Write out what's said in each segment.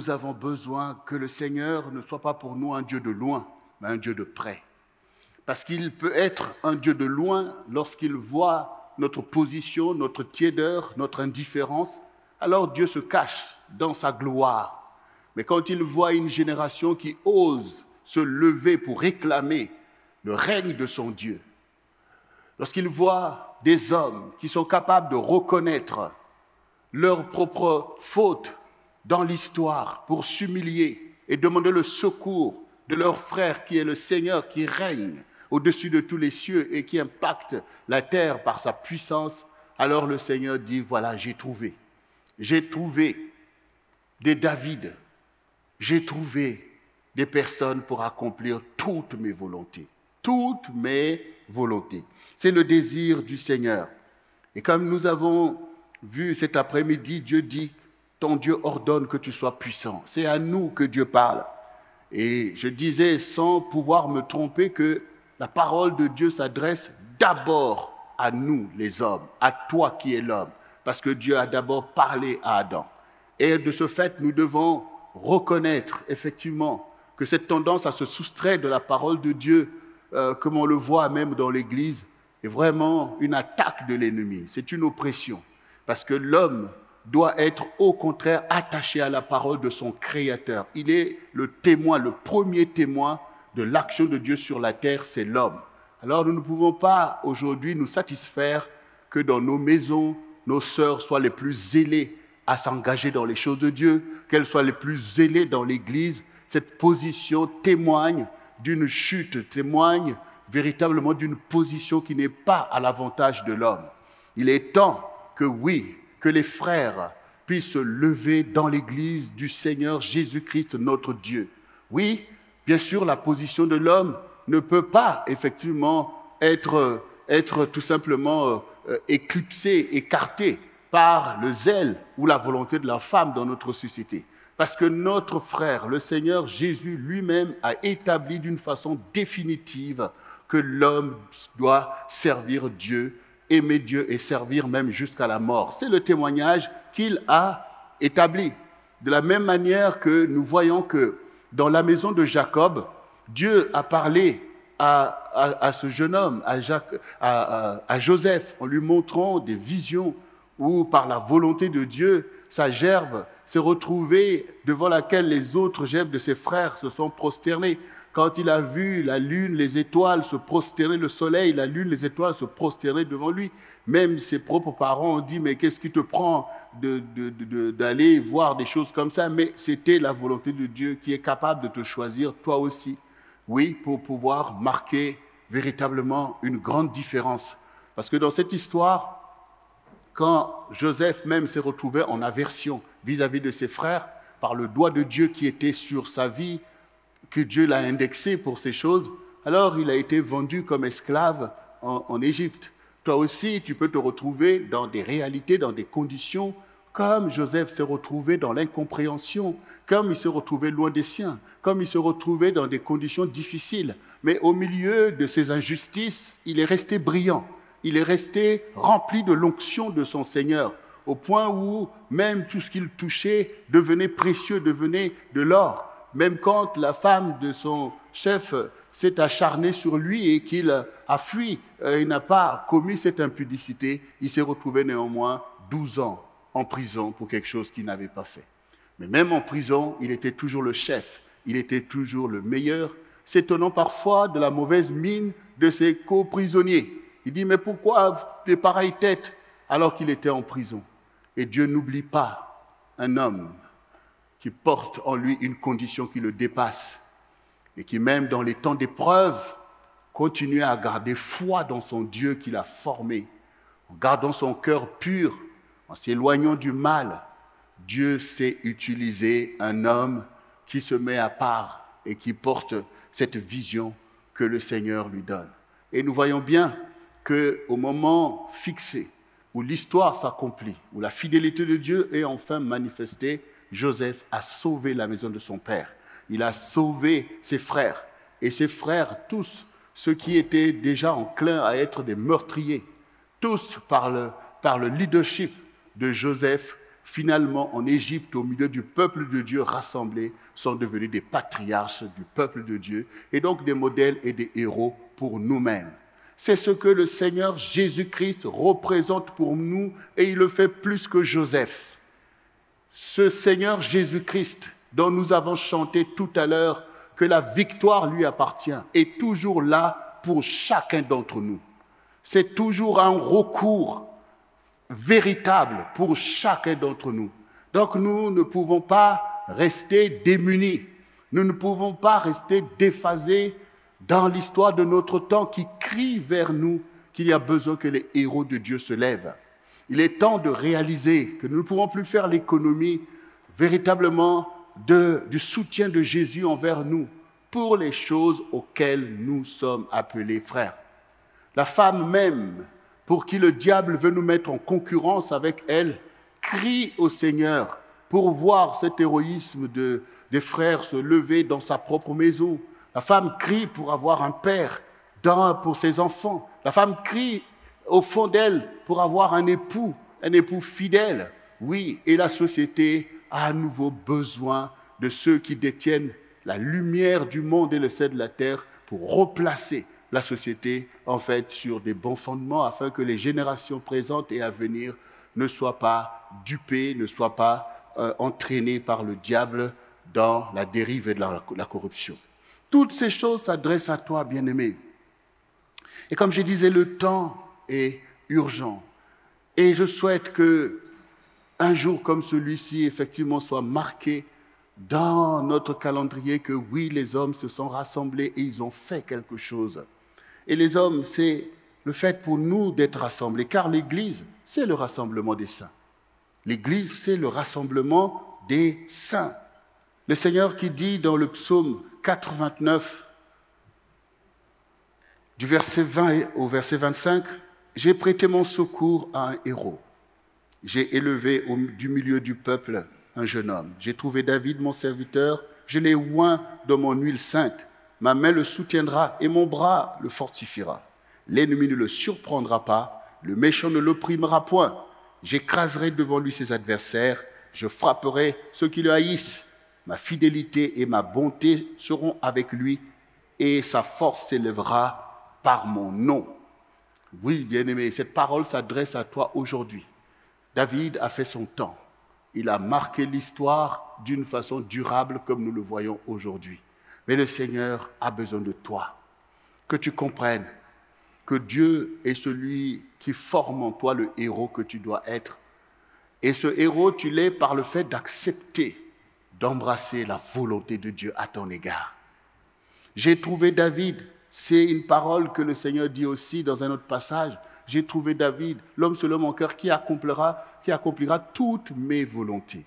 nous avons besoin que le Seigneur ne soit pas pour nous un Dieu de loin, mais un Dieu de près. Parce qu'il peut être un Dieu de loin lorsqu'il voit notre position, notre tiédeur, notre indifférence. Alors Dieu se cache dans sa gloire. Mais quand il voit une génération qui ose se lever pour réclamer le règne de son Dieu, lorsqu'il voit des hommes qui sont capables de reconnaître leurs propres fautes dans l'histoire pour s'humilier et demander le secours de leur frère qui est le Seigneur, qui règne au-dessus de tous les cieux et qui impacte la terre par sa puissance, alors le Seigneur dit, voilà, j'ai trouvé des David, j'ai trouvé des personnes pour accomplir toutes mes volontés. Toutes mes volontés. C'est le désir du Seigneur. Et comme nous avons vu cet après-midi, Dieu dit, ton Dieu ordonne que tu sois puissant. C'est à nous que Dieu parle. Et je disais sans pouvoir me tromper que la parole de Dieu s'adresse d'abord à nous, les hommes, à toi qui es l'homme, parce que Dieu a d'abord parlé à Adam. Et de ce fait, nous devons reconnaître effectivement que cette tendance à se soustraire de la parole de Dieu, comme on le voit même dans l'Église, est vraiment une attaque de l'ennemi. C'est une oppression, parce que l'homme doit être au contraire attaché à la parole de son Créateur. Il est le témoin, le premier témoin de l'action de Dieu sur la terre, c'est l'homme. Alors nous ne pouvons pas aujourd'hui nous satisfaire que dans nos maisons, nos sœurs soient les plus zélées à s'engager dans les choses de Dieu, qu'elles soient les plus zélées dans l'Église. Cette position témoigne d'une chute, témoigne véritablement d'une position qui n'est pas à l'avantage de l'homme. Il est temps que oui, que les frères puissent se lever dans l'Église du Seigneur Jésus-Christ, notre Dieu. Oui, bien sûr, la position de l'homme ne peut pas effectivement être tout simplement éclipsée, écartée par le zèle ou la volonté de la femme dans notre société. Parce que notre frère, le Seigneur Jésus lui-même, a établi d'une façon définitive que l'homme doit servir Dieu, aimer Dieu et servir même jusqu'à la mort. C'est le témoignage qu'il a établi. De la même manière que nous voyons que dans la maison de Jacob, Dieu a parlé à ce jeune homme, à Joseph, en lui montrant des visions où, par la volonté de Dieu, sa gerbe s'est retrouvée devant laquelle les autres gerbes de ses frères se sont prosternés. Quand il a vu la lune, les étoiles se prosterner, le soleil, la lune, les étoiles se prosterner devant lui, même ses propres parents ont dit, mais qu'est-ce qui te prend d'aller voir des choses comme ça? Mais c'était la volonté de Dieu qui est capable de te choisir, toi aussi, oui, pour pouvoir marquer véritablement une grande différence. Parce que dans cette histoire, quand Joseph même s'est retrouvé en aversion vis-à-vis de ses frères, par le doigt de Dieu qui était sur sa vie, que Dieu l'a indexé pour ces choses, alors il a été vendu comme esclave en Égypte. Toi aussi, tu peux te retrouver dans des réalités, dans des conditions, comme Joseph s'est retrouvé dans l'incompréhension, comme il s'est retrouvé loin des siens, comme il s'est retrouvé dans des conditions difficiles. Mais au milieu de ces injustices, il est resté brillant. Il est resté rempli de l'onction de son Seigneur, au point où même tout ce qu'il touchait devenait précieux, devenait de l'or. Même quand la femme de son chef s'est acharnée sur lui et qu'il a fui, il n'a pas commis cette impudicité, il s'est retrouvé néanmoins 12 ans en prison pour quelque chose qu'il n'avait pas fait. Mais même en prison, il était toujours le chef, il était toujours le meilleur, s'étonnant parfois de la mauvaise mine de ses co-prisonniers. Il dit, mais pourquoi de pareilles têtes alors qu'il était en prison? Et Dieu n'oublie pas un homme qui porte en lui une condition qui le dépasse et qui même dans les temps d'épreuve continue à garder foi dans son Dieu qu'il a formé, en gardant son cœur pur, en s'éloignant du mal. Dieu sait utiliser un homme qui se met à part et qui porte cette vision que le Seigneur lui donne. Et nous voyons bien qu'au moment fixé, où l'histoire s'accomplit, où la fidélité de Dieu est enfin manifestée, Joseph a sauvé la maison de son père. Il a sauvé ses frères. Et ses frères, tous ceux qui étaient déjà enclins à être des meurtriers, tous par le leadership de Joseph, finalement, en Égypte, au milieu du peuple de Dieu rassemblés, sont devenus des patriarches du peuple de Dieu et donc des modèles et des héros pour nous-mêmes. C'est ce que le Seigneur Jésus-Christ représente pour nous et il le fait plus que Joseph. Ce Seigneur Jésus-Christ dont nous avons chanté tout à l'heure que la victoire lui appartient est toujours là pour chacun d'entre nous. C'est toujours un recours véritable pour chacun d'entre nous. Donc nous ne pouvons pas rester démunis. Nous ne pouvons pas rester déphasés dans l'histoire de notre temps qui crie vers nous qu'il y a besoin que les héros de Dieu se lèvent. Il est temps de réaliser que nous ne pouvons plus faire l'économie véritablement du soutien de Jésus envers nous pour les choses auxquelles nous sommes appelés frères. La femme même, pour qui le diable veut nous mettre en concurrence avec elle, crie au Seigneur pour voir cet héroïsme des frères se lever dans sa propre maison. La femme crie pour avoir un père pour ses enfants. La femme crie au fond d'elle pour avoir un époux fidèle. Oui, et la société a à nouveau besoin de ceux qui détiennent la lumière du monde et le sel de la terre pour replacer la société, en fait, sur des bons fondements afin que les générations présentes et à venir ne soient pas dupées, ne soient pas entraînées par le diable dans la dérive et de la corruption. Toutes ces choses s'adressent à toi, bien-aimé. Et comme je disais, le temps est urgent. Et je souhaite qu'un jour comme celui-ci, effectivement, soit marqué dans notre calendrier que oui, les hommes se sont rassemblés et ils ont fait quelque chose. Et les hommes, c'est le fait pour nous d'être rassemblés, car l'Église, c'est le rassemblement des saints. L'Église, c'est le rassemblement des saints. Le Seigneur qui dit dans le psaume 89, du verset 20 au verset 25, « J'ai prêté mon secours à un héros. J'ai élevé du milieu du peuple un jeune homme. J'ai trouvé David, mon serviteur, je l'ai oint de mon huile sainte. Ma main le soutiendra et mon bras le fortifiera. L'ennemi ne le surprendra pas, le méchant ne l'opprimera point. J'écraserai devant lui ses adversaires, je frapperai ceux qui le haïssent. Ma fidélité et ma bonté seront avec lui et sa force s'élèvera par mon nom. » Oui, bien-aimé, cette parole s'adresse à toi aujourd'hui. David a fait son temps. Il a marqué l'histoire d'une façon durable comme nous le voyons aujourd'hui. Mais le Seigneur a besoin de toi, que tu comprennes que Dieu est celui qui forme en toi le héros que tu dois être. Et ce héros, tu l'es par le fait d'accepter, d'embrasser la volonté de Dieu à ton égard. J'ai trouvé David, c'est une parole que le Seigneur dit aussi dans un autre passage. J'ai trouvé David, l'homme selon mon cœur, qui accomplira toutes mes volontés.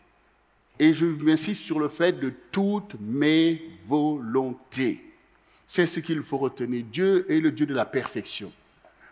Et je m'insiste sur le fait de toutes mes volontés. C'est ce qu'il faut retenir. Dieu est le Dieu de la perfection.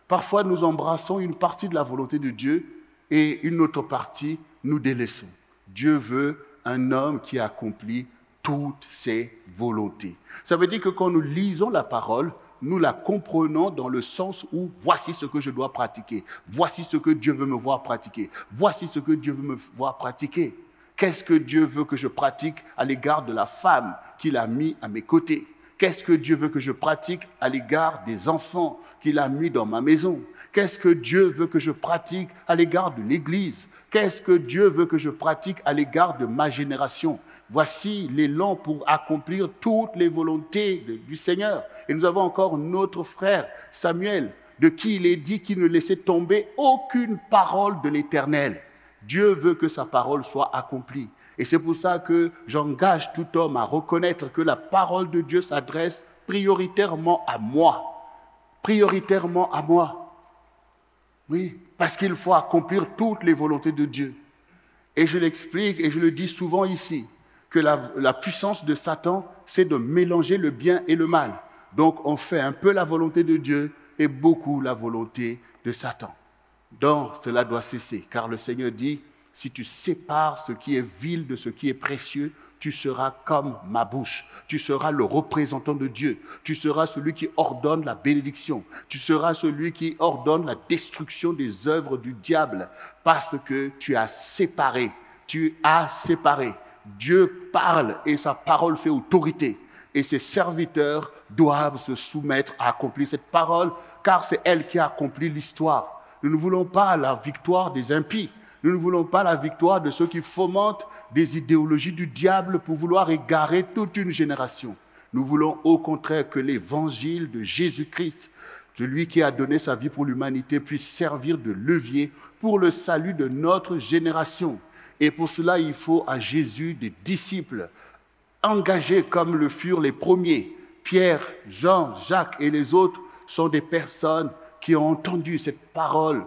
Parfois, nous embrassons une partie de la volonté de Dieu et une autre partie, nous délaissons. Dieu veut un homme qui accomplit toutes ses volontés. Ça veut dire que quand nous lisons la parole, nous la comprenons dans le sens où voici ce que je dois pratiquer. Voici ce que Dieu veut me voir pratiquer. Voici ce que Dieu veut me voir pratiquer. Qu'est-ce que Dieu veut que je pratique à l'égard de la femme qu'il a mis à mes côtés? Qu'est-ce que Dieu veut que je pratique à l'égard des enfants qu'il a mis dans ma maison? Qu'est-ce que Dieu veut que je pratique à l'égard de l'Église? Qu'est-ce que Dieu veut que je pratique à l'égard de ma génération? Voici l'élan pour accomplir toutes les volontés du Seigneur. Et nous avons encore notre frère Samuel, de qui il est dit qu'il ne laissait tomber aucune parole de l'Éternel. Dieu veut que sa parole soit accomplie. Et c'est pour ça que j'engage tout homme à reconnaître que la parole de Dieu s'adresse prioritairement à moi. Prioritairement à moi. Oui, parce qu'il faut accomplir toutes les volontés de Dieu. Et je l'explique et je le dis souvent ici, que la puissance de Satan, c'est de mélanger le bien et le mal. Donc on fait un peu la volonté de Dieu et beaucoup la volonté de Satan. Donc cela doit cesser, car le Seigneur dit, si tu sépares ce qui est vil de ce qui est précieux, tu seras comme ma bouche. Tu seras le représentant de Dieu. Tu seras celui qui ordonne la bénédiction. Tu seras celui qui ordonne la destruction des œuvres du diable parce que tu as séparé tu as séparé. Dieu parle et sa parole fait autorité. Et ses serviteurs doivent se soumettre à accomplir cette parole, car c'est elle qui a accompli l'histoire. Nous ne voulons pas la victoire des impies. Nous ne voulons pas la victoire de ceux qui fomentent des idéologies du diable pour vouloir égarer toute une génération. Nous voulons au contraire que l'évangile de Jésus-Christ, celui qui a donné sa vie pour l'humanité, puisse servir de levier pour le salut de notre génération. Et pour cela, il faut à Jésus des disciples engagés comme le furent les premiers. Pierre, Jean, Jacques et les autres sont des personnes qui ont entendu cette parole,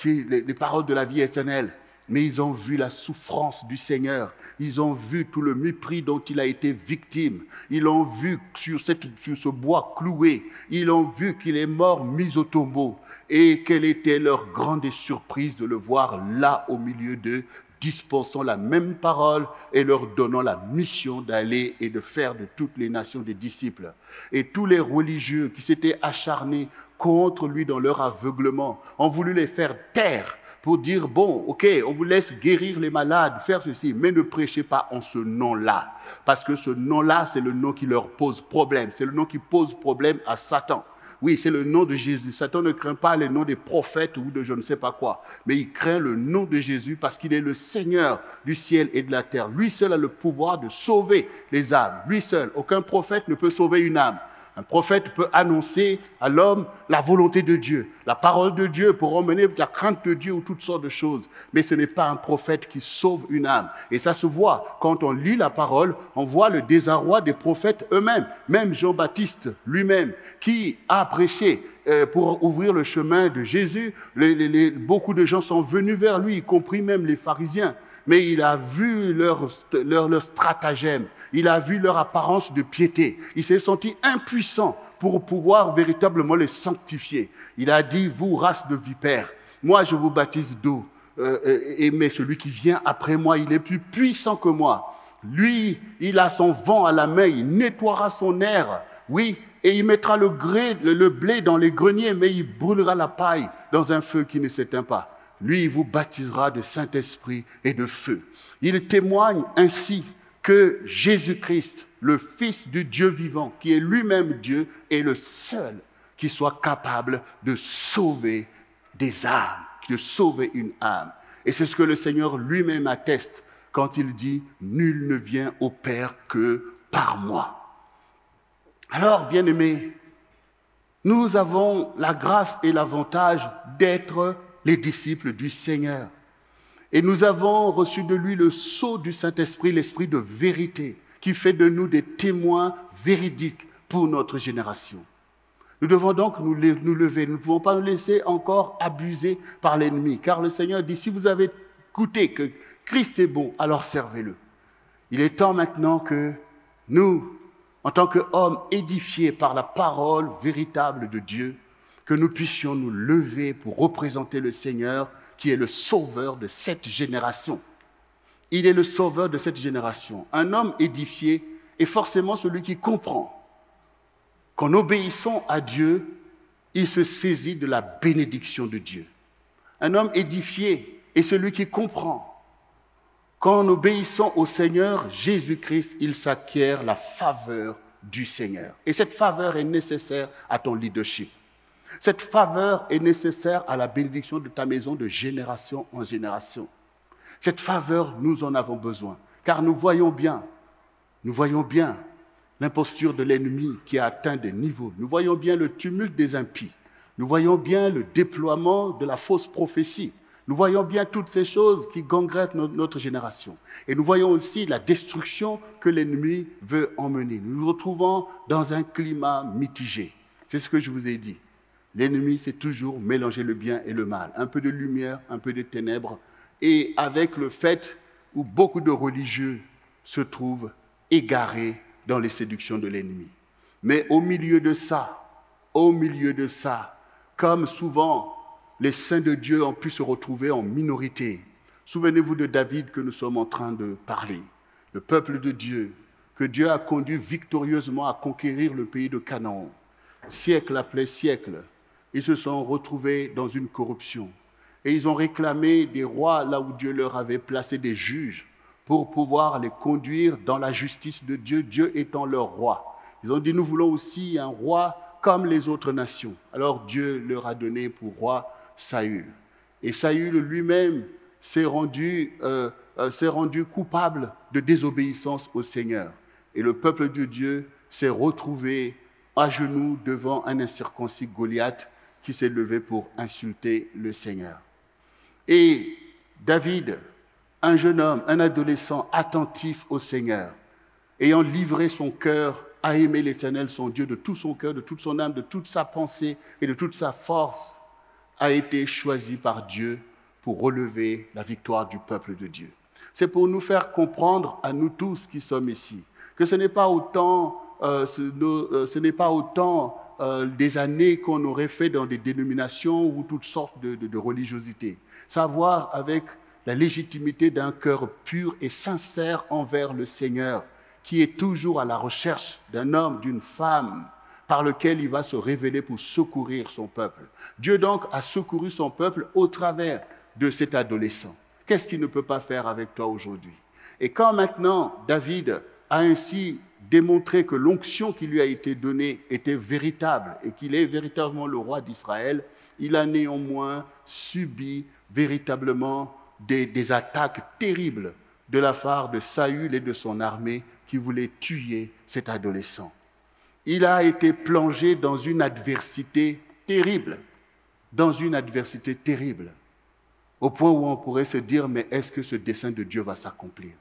les paroles de la vie éternelle. Mais ils ont vu la souffrance du Seigneur. Ils ont vu tout le mépris dont il a été victime. Ils l'ont vu sur ce bois cloué. Ils l'ont vu qu'il est mort, mis au tombeau. Et quelle était leur grande surprise de le voir là au milieu d'eux, dispensant la même parole et leur donnant la mission d'aller et de faire de toutes les nations des disciples. Et tous les religieux qui s'étaient acharnés contre lui dans leur aveuglement ont voulu les faire taire pour dire, bon, ok, on vous laisse guérir les malades, faire ceci, mais ne prêchez pas en ce nom-là. Parce que ce nom-là, c'est le nom qui leur pose problème. C'est le nom qui pose problème à Satan. Oui, c'est le nom de Jésus. Satan ne craint pas les noms des prophètes ou de je ne sais pas quoi, mais il craint le nom de Jésus parce qu'il est le Seigneur du ciel et de la terre. Lui seul a le pouvoir de sauver les âmes. Lui seul. Aucun prophète ne peut sauver une âme. Un prophète peut annoncer à l'homme la volonté de Dieu, la parole de Dieu pour emmener la crainte de Dieu ou toutes sortes de choses. Mais ce n'est pas un prophète qui sauve une âme. Et ça se voit. Quand on lit la parole, on voit le désarroi des prophètes eux-mêmes. Même Jean-Baptiste lui-même, qui a prêché pour ouvrir le chemin de Jésus, beaucoup de gens sont venus vers lui, y compris même les pharisiens. Mais il a vu leur stratagème, il a vu leur apparence de piété. Il s'est senti impuissant pour pouvoir véritablement les sanctifier. Il a dit, vous, race de vipères, moi je vous baptise d'eau, mais celui qui vient après moi, il est plus puissant que moi. Lui, il a son vent à la main, il nettoiera son air, oui, et il mettra le blé dans les greniers, mais il brûlera la paille dans un feu qui ne s'éteint pas. Lui, il vous baptisera de Saint-Esprit et de feu. Il témoigne ainsi que Jésus-Christ, le Fils du Dieu vivant, qui est lui-même Dieu, est le seul qui soit capable de sauver des âmes, de sauver une âme. Et c'est ce que le Seigneur lui-même atteste quand il dit « Nul ne vient au Père que par moi ». Alors, bien-aimés, nous avons la grâce et l'avantage d'être les disciples du Seigneur. Et nous avons reçu de lui le sceau du Saint-Esprit, l'Esprit de vérité, qui fait de nous des témoins véridiques pour notre génération. Nous devons donc nous lever. Nous ne pouvons pas nous laisser encore abuser par l'ennemi, car le Seigneur dit, si vous avez goûté que Christ est bon, alors servez-le. Il est temps maintenant que nous, en tant qu'hommes édifiés par la parole véritable de Dieu, que nous puissions nous lever pour représenter le Seigneur qui est le sauveur de cette génération. Il est le sauveur de cette génération. Un homme édifié est forcément celui qui comprend qu'en obéissant à Dieu, il se saisit de la bénédiction de Dieu. Un homme édifié est celui qui comprend qu'en obéissant au Seigneur Jésus-Christ, il s'acquiert la faveur du Seigneur. Et cette faveur est nécessaire à ton leadership. Cette faveur est nécessaire à la bénédiction de ta maison de génération en génération. Cette faveur, nous en avons besoin, car nous voyons bien l'imposture de l'ennemi qui a atteint des niveaux. Nous voyons bien le tumulte des impies. Nous voyons bien le déploiement de la fausse prophétie. Nous voyons bien toutes ces choses qui gangrènent notre génération. Et nous voyons aussi la destruction que l'ennemi veut emmener. Nous nous retrouvons dans un climat mitigé. C'est ce que je vous ai dit. L'ennemi, c'est toujours mélanger le bien et le mal. Un peu de lumière, un peu de ténèbres. Et avec le fait où beaucoup de religieux se trouvent égarés dans les séductions de l'ennemi. Mais au milieu de ça, comme souvent les saints de Dieu ont pu se retrouver en minorité. Souvenez-vous de David que nous sommes en train de parler. Le peuple de Dieu, que Dieu a conduit victorieusement à conquérir le pays de Canaan. Siècle après siècle, ils se sont retrouvés dans une corruption. Et ils ont réclamé des rois là où Dieu leur avait placé des juges pour pouvoir les conduire dans la justice de Dieu, Dieu étant leur roi. Ils ont dit, nous voulons aussi un roi comme les autres nations. Alors Dieu leur a donné pour roi Saül. Et Saül lui-même s'est rendu coupable de désobéissance au Seigneur. Et le peuple de Dieu s'est retrouvé à genoux devant un incirconcis Goliath qui s'est levé pour insulter le Seigneur. Et David, un jeune homme, un adolescent attentif au Seigneur, ayant livré son cœur à aimer l'Éternel, son Dieu, de tout son cœur, de toute son âme, de toute sa pensée et de toute sa force, a été choisi par Dieu pour relever la victoire du peuple de Dieu. C'est pour nous faire comprendre, à nous tous qui sommes ici, que ce n'est pas autant, des années qu'on aurait fait dans des dénominations ou toutes sortes de religiosités. Ça a à voir avec la légitimité d'un cœur pur et sincère envers le Seigneur, qui est toujours à la recherche d'un homme, d'une femme, par lequel il va se révéler pour secourir son peuple. Dieu donc a secouru son peuple au travers de cet adolescent. Qu'est-ce qu'il ne peut pas faire avec toi aujourd'hui? Et quand maintenant David a ainsi démontré que l'onction qui lui a été donnée était véritable et qu'il est véritablement le roi d'Israël, il a néanmoins subi véritablement des attaques terribles de la part de Saül et de son armée qui voulaient tuer cet adolescent. Il a été plongé dans une adversité terrible, au point où on pourrait se dire, mais est-ce que ce dessein de Dieu va s'accomplir?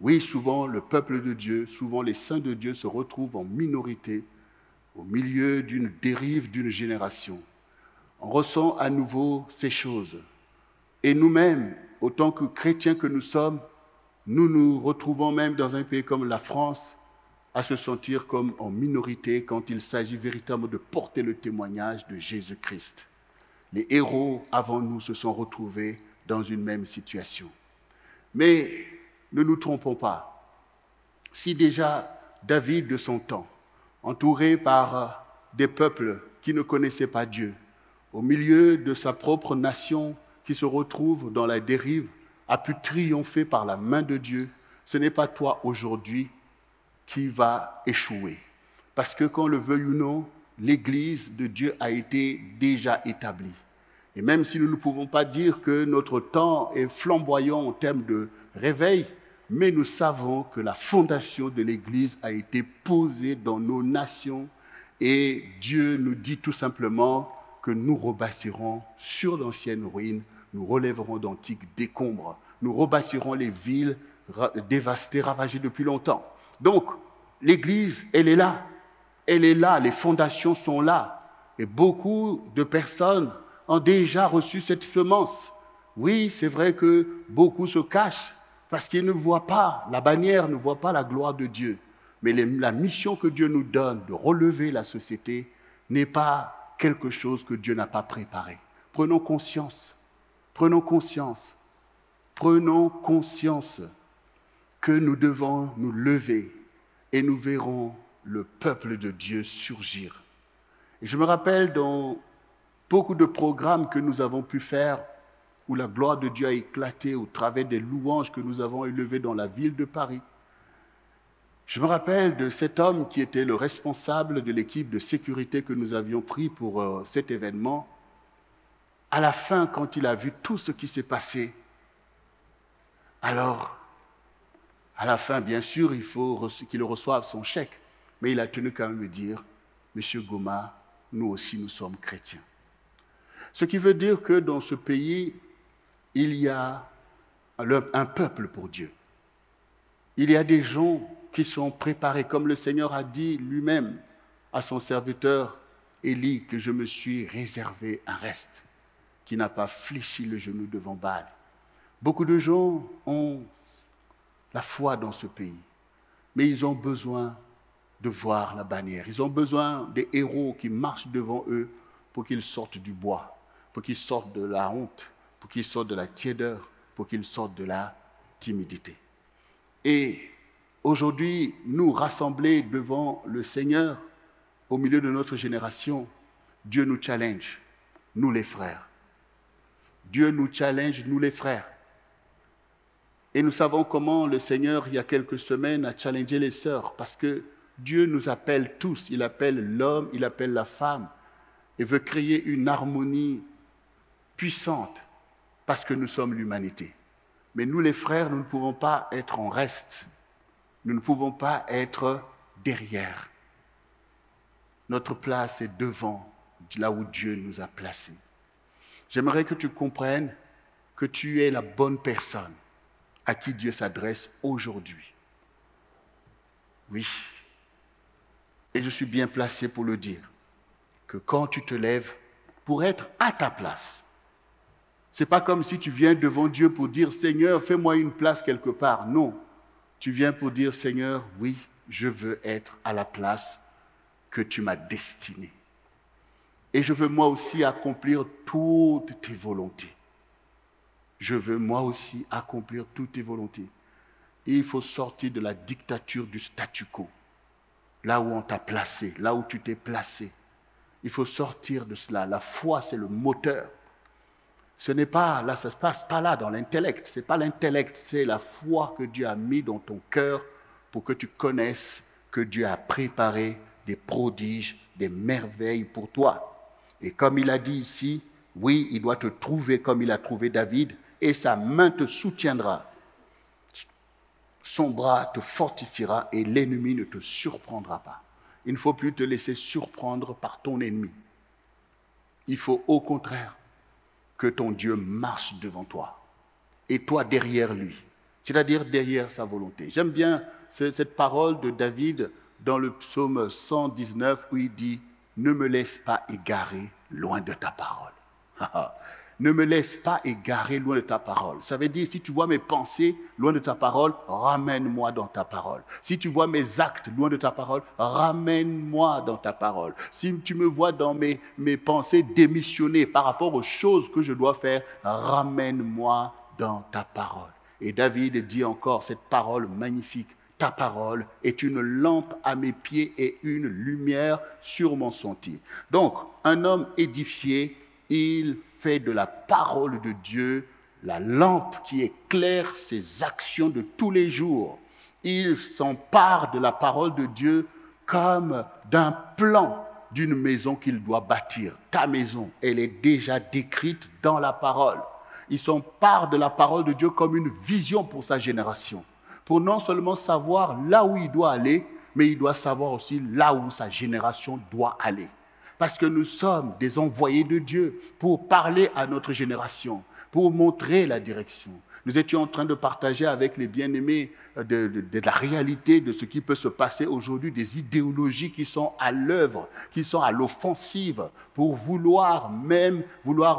Oui, souvent le peuple de Dieu, souvent les saints de Dieu se retrouvent en minorité au milieu d'une dérive d'une génération. On ressent à nouveau ces choses. Et nous-mêmes, autant que chrétiens que nous sommes, nous nous retrouvons même dans un pays comme la France à se sentir comme en minorité quand il s'agit véritablement de porter le témoignage de Jésus-Christ. Les héros avant nous se sont retrouvés dans une même situation. Mais ne nous trompons pas. Si déjà David de son temps, entouré par des peuples qui ne connaissaient pas Dieu, au milieu de sa propre nation qui se retrouve dans la dérive, a pu triompher par la main de Dieu, ce n'est pas toi aujourd'hui qui va échouer. Parce que qu'on le veuille ou non, l'Église de Dieu a été déjà établie. Et même si nous ne pouvons pas dire que notre temps est flamboyant en termes de réveil, mais nous savons que la fondation de l'Église a été posée dans nos nations et Dieu nous dit tout simplement que nous rebâtirons sur d'anciennes ruines, nous relèverons d'antiques décombres, nous rebâtirons les villes dévastées, ravagées depuis longtemps. Donc, l'Église, elle est là, les fondations sont là. Et beaucoup de personnes ont déjà reçu cette semence. Oui, c'est vrai que beaucoup se cachent parce qu'ils ne voient pas la bannière, ne voient pas la gloire de Dieu. Mais la mission que Dieu nous donne de relever la société n'est pas quelque chose que Dieu n'a pas préparé. Prenons conscience que nous devons nous lever et nous verrons le peuple de Dieu surgir. Et je me rappelle dans beaucoup de programmes que nous avons pu faire où la gloire de Dieu a éclaté au travers des louanges que nous avons élevées dans la ville de Paris. Je me rappelle de cet homme qui était le responsable de l'équipe de sécurité que nous avions pris pour cet événement. À la fin, quand il a vu tout ce qui s'est passé, alors, à la fin, bien sûr, il faut qu'il reçoive son chèque. Mais il a tenu quand même à me dire, Monsieur Goma, nous aussi, nous sommes chrétiens. Ce qui veut dire que dans ce pays, il y a un peuple pour Dieu. Il y a des gens qui sont préparés, comme le Seigneur a dit lui-même à son serviteur Élie, que je me suis réservé un reste, qui n'a pas fléchi le genou devant Baal. Beaucoup de gens ont la foi dans ce pays, mais ils ont besoin de voir la bannière. Ils ont besoin des héros qui marchent devant eux pour qu'ils sortent du bois, pour qu'ils sortent de la honte, pour qu'ils sortent de la tiédeur, pour qu'ils sortent de la timidité. Et aujourd'hui, nous rassemblés devant le Seigneur, au milieu de notre génération, Dieu nous challenge, nous les frères. Dieu nous challenge, nous les frères. Et nous savons comment le Seigneur, il y a quelques semaines, a challengé les sœurs, parce que Dieu nous appelle tous. Il appelle l'homme, il appelle la femme, et veut créer une harmonie puissante, parce que nous sommes l'humanité. Mais nous, les frères, nous ne pouvons pas être en reste. Nous ne pouvons pas être derrière. Notre place est devant, là où Dieu nous a placés. J'aimerais que tu comprennes que tu es la bonne personne à qui Dieu s'adresse aujourd'hui. Oui. Et je suis bien placé pour le dire, que quand tu te lèves pour être à ta place, ce n'est pas comme si tu viens devant Dieu pour dire « Seigneur, fais-moi une place quelque part ». Non, tu viens pour dire « Seigneur, oui, je veux être à la place que tu m'as destinée. Et je veux moi aussi accomplir toutes tes volontés. Je veux moi aussi accomplir toutes tes volontés. » Et il faut sortir de la dictature du statu quo, là où on t'a placé, là où tu t'es placé. Il faut sortir de cela. La foi, c'est le moteur. Ce n'est pas, là, ça ne se passe pas là dans l'intellect. Ce n'est pas l'intellect, c'est la foi que Dieu a mis dans ton cœur pour que tu connaisses que Dieu a préparé des prodiges, des merveilles pour toi. Et comme il a dit ici, oui, il doit te trouver comme il a trouvé David, et sa main te soutiendra. Son bras te fortifiera et l'ennemi ne te surprendra pas. Il ne faut plus te laisser surprendre par ton ennemi. Il faut au contraire que ton Dieu marche devant toi et toi derrière lui, c'est-à-dire derrière sa volonté. J'aime bien cette parole de David dans le psaume 119 où il dit « Ne me laisse pas égarer loin de ta parole. » Ne me laisse pas égarer loin de ta parole. Ça veut dire, si tu vois mes pensées loin de ta parole, ramène-moi dans ta parole. Si tu vois mes actes loin de ta parole, ramène-moi dans ta parole. Si tu me vois dans mes pensées démissionnées par rapport aux choses que je dois faire, ramène-moi dans ta parole. Et David dit encore cette parole magnifique. Ta parole est une lampe à mes pieds et une lumière sur mon sentier. Donc, un homme édifié, il fait de la parole de Dieu la lampe qui éclaire ses actions de tous les jours. Il s'empare de la parole de Dieu comme d'un plan d'une maison qu'il doit bâtir. Ta maison, elle est déjà décrite dans la parole. Il s'empare de la parole de Dieu comme une vision pour sa génération. Pour non seulement savoir là où il doit aller, mais il doit savoir aussi là où sa génération doit aller. Parce que nous sommes des envoyés de Dieu pour parler à notre génération, pour montrer la direction. Nous étions en train de partager avec les bien-aimés de la réalité de ce qui peut se passer aujourd'hui, des idéologies qui sont à l'œuvre, qui sont à l'offensive, pour vouloir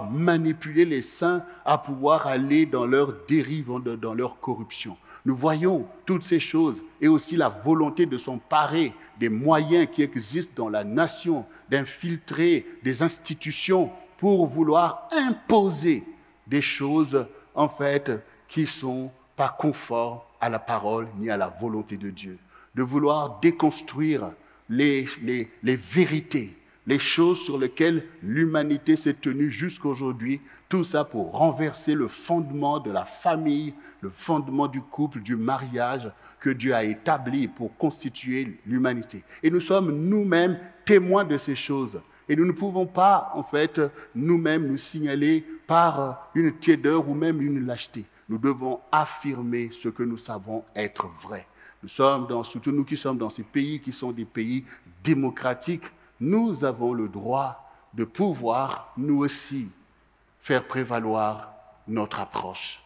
manipuler les saints à pouvoir aller dans leur dérive, dans leur corruption. Nous voyons toutes ces choses et aussi la volonté de s'emparer des moyens qui existent dans la nation, d'infiltrer des institutions pour vouloir imposer des choses, en fait, qui ne sont pas conformes à la parole ni à la volonté de Dieu. De vouloir déconstruire les vérités, les choses sur lesquelles l'humanité s'est tenue jusqu'aujourd'hui, tout ça pour renverser le fondement de la famille, le fondement du couple, du mariage que Dieu a établi pour constituer l'humanité. Et nous sommes nous-mêmes témoins de ces choses. Et nous ne pouvons pas, en fait, nous-mêmes nous signaler par une tiédeur ou même une lâcheté. Nous devons affirmer ce que nous savons être vrai. Surtout nous qui sommes dans ces pays qui sont des pays démocratiques, nous avons le droit de pouvoir, nous aussi, faire prévaloir notre approche.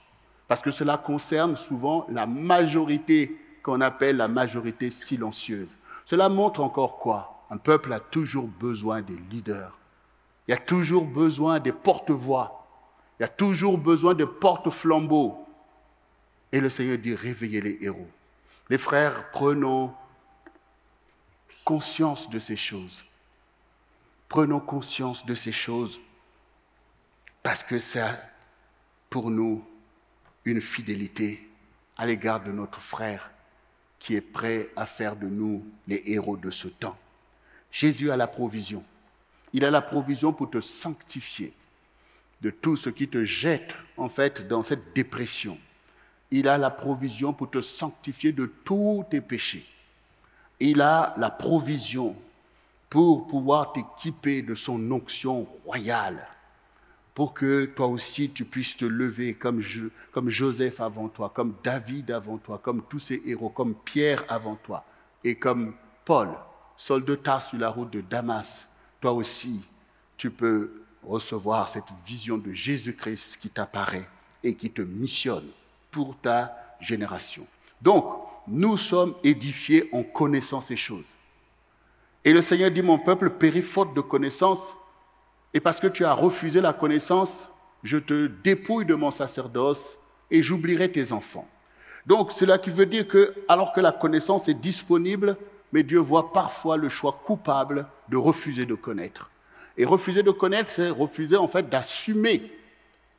Parce que cela concerne souvent la majorité qu'on appelle la majorité silencieuse. Cela montre encore quoi? Un peuple a toujours besoin des leaders. Il y a toujours besoin des porte-voix. Il y a toujours besoin de porte-flambeaux. Et le Seigneur dit, réveillez les héros. Les frères, prenons conscience de ces choses. Prenons conscience de ces choses parce que c'est pour nous une fidélité à l'égard de notre frère qui est prêt à faire de nous les héros de ce temps. Jésus a la provision. Il a la provision pour te sanctifier. de tout ce qui te jette en fait dans cette dépression. Il a la provision pour te sanctifier de tous tes péchés. Il a la provision pour pouvoir t'équiper de son onction royale, pour que toi aussi tu puisses te lever comme Joseph avant toi, comme David avant toi, comme tous ces héros, comme Pierre avant toi, et comme Paul, Saul de Tarse sur la route de Damas. Toi aussi, tu peux recevoir cette vision de Jésus-Christ qui t'apparaît et qui te missionne pour ta génération. Donc, nous sommes édifiés en connaissant ces choses. Et le Seigneur dit, mon peuple périt faute de connaissance, et parce que tu as refusé la connaissance, je te dépouille de mon sacerdoce et j'oublierai tes enfants. Donc, cela qui veut dire que, alors que la connaissance est disponible, mais Dieu voit parfois le choix coupable de refuser de connaître. Et refuser de connaître, c'est refuser en fait d'assumer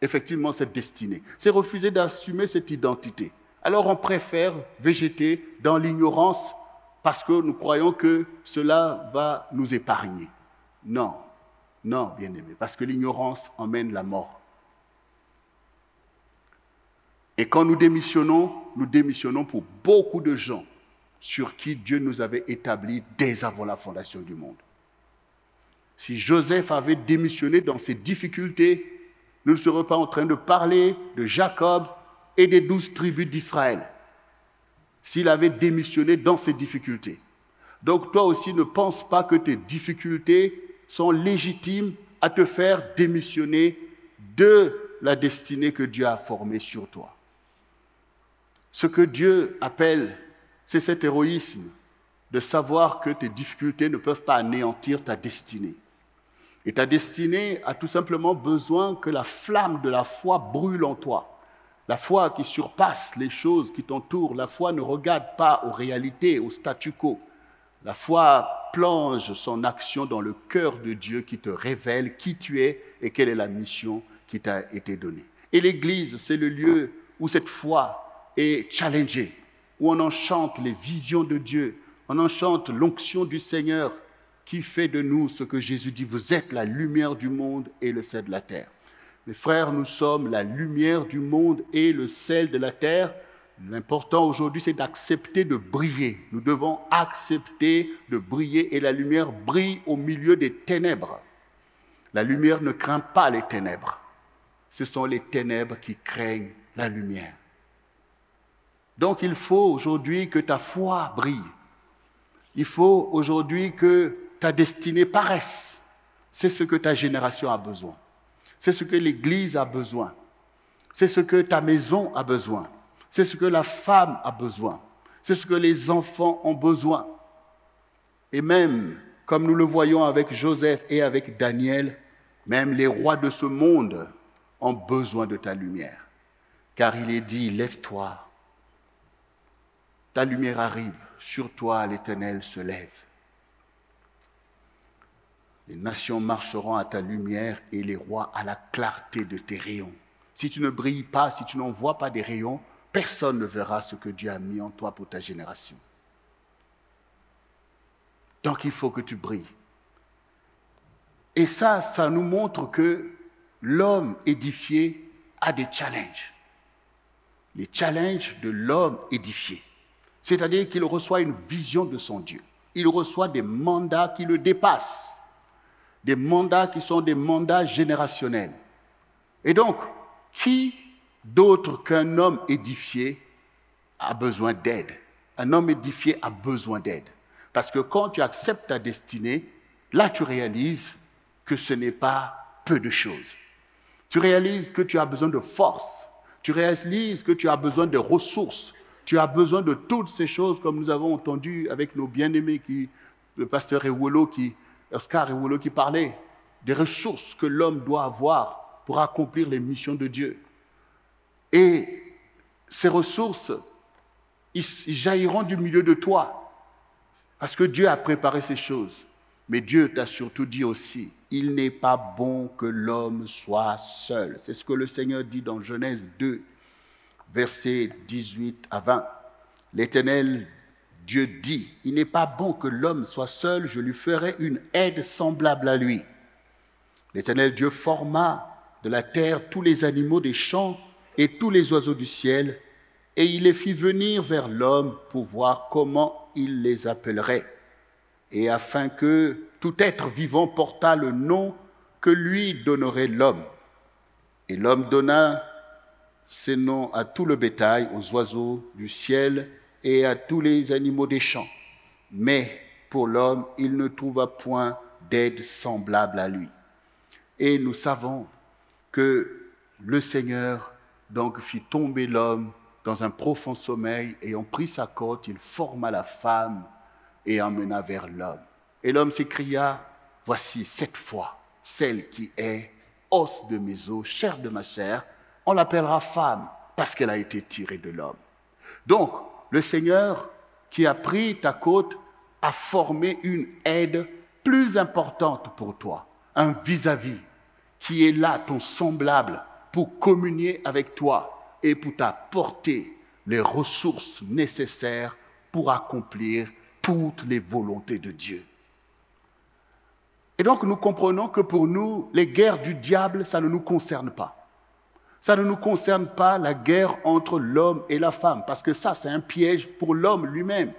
effectivement cette destinée. C'est refuser d'assumer cette identité. Alors on préfère végéter dans l'ignorance parce que nous croyons que cela va nous épargner. Non, non, bien-aimé, parce que l'ignorance emmène la mort. Et quand nous démissionnons pour beaucoup de gens sur qui Dieu nous avait établis dès avant la fondation du monde. Si Joseph avait démissionné dans ses difficultés, nous ne serions pas en train de parler de Jacob et des 12 tribus d'Israël. S'il avait démissionné dans ses difficultés. Donc toi aussi ne pense pas que tes difficultés sont légitimes à te faire démissionner de la destinée que Dieu a formée sur toi. Ce que Dieu appelle, c'est cet héroïsme de savoir que tes difficultés ne peuvent pas anéantir ta destinée. Et ta destinée a tout simplement besoin que la flamme de la foi brûle en toi. La foi qui surpasse les choses qui t'entourent. La foi ne regarde pas aux réalités, au statu quo. La foi plonge son action dans le cœur de Dieu qui te révèle qui tu es et quelle est la mission qui t'a été donnée. Et l'Église, c'est le lieu où cette foi est challengée, où on enchante les visions de Dieu, on enchante l'onction du Seigneur qui fait de nous ce que Jésus dit, vous êtes la lumière du monde et le sel de la terre. Mes frères, nous sommes la lumière du monde et le sel de la terre. L'important aujourd'hui, c'est d'accepter de briller. Nous devons accepter de briller et la lumière brille au milieu des ténèbres. La lumière ne craint pas les ténèbres. Ce sont les ténèbres qui craignent la lumière. Donc il faut aujourd'hui que ta foi brille. Il faut aujourd'hui que ta destinée paraisse. C'est ce que ta génération a besoin. C'est ce que l'Église a besoin. C'est ce que ta maison a besoin. C'est ce que la femme a besoin. C'est ce que les enfants ont besoin. Et même, comme nous le voyons avec Joseph et avec Daniel, même les rois de ce monde ont besoin de ta lumière. Car il est dit, lève-toi. Ta lumière arrive. Sur toi, l'Éternel se lève. Les nations marcheront à ta lumière et les rois à la clarté de tes rayons. Si tu ne brilles pas, si tu n'envoies pas des rayons, personne ne verra ce que Dieu a mis en toi pour ta génération. Donc il faut que tu brilles. Et ça nous montre que l'homme édifié a des challenges. Les challenges de l'homme édifié. C'est-à-dire qu'il reçoit une vision de son Dieu. Il reçoit des mandats qui le dépassent. Des mandats qui sont des mandats générationnels. Et donc, qui d'autre qu'un homme édifié a besoin d'aide? Un homme édifié a besoin d'aide. Parce que quand tu acceptes ta destinée, là tu réalises que ce n'est pas peu de choses. Tu réalises que tu as besoin de force. Tu réalises que tu as besoin de ressources. Tu as besoin de toutes ces choses, comme nous avons entendu avec nos bien-aimés, le pasteur Oscar Ewolo qui parlait des ressources que l'homme doit avoir pour accomplir les missions de Dieu. Et ces ressources, ils jailliront du milieu de toi, parce que Dieu a préparé ces choses. Mais Dieu t'a surtout dit aussi, il n'est pas bon que l'homme soit seul. C'est ce que le Seigneur dit dans Genèse 2, versets 18 à 20. L'Éternel Dieu dit, il n'est pas bon que l'homme soit seul, je lui ferai une aide semblable à lui. L'Éternel Dieu forma de la terre tous les animaux des champs et tous les oiseaux du ciel, et il les fit venir vers l'homme pour voir comment il les appellerait, et afin que tout être vivant portât le nom que lui donnerait l'homme. Et l'homme donna ces noms à tout le bétail, aux oiseaux du ciel et à tous les animaux des champs. Mais pour l'homme, il ne trouva point d'aide semblable à lui. Et nous savons que le Seigneur donc fit tomber l'homme dans un profond sommeil, et en prit sa côte, il forma la femme et emmena vers l'homme. Et l'homme s'écria, voici cette fois, celle qui est os de mes os, chair de ma chair, on l'appellera femme parce qu'elle a été tirée de l'homme. Donc, le Seigneur qui a pris ta côte a formé une aide plus importante pour toi, un vis-à-vis qui est là, ton semblable, pour communier avec toi et pour t'apporter les ressources nécessaires pour accomplir toutes les volontés de Dieu. Et donc nous comprenons que pour nous, les guerres du diable, ça ne nous concerne pas. Ça ne nous concerne pas la guerre entre l'homme et la femme, parce que ça, c'est un piège pour l'homme lui-même.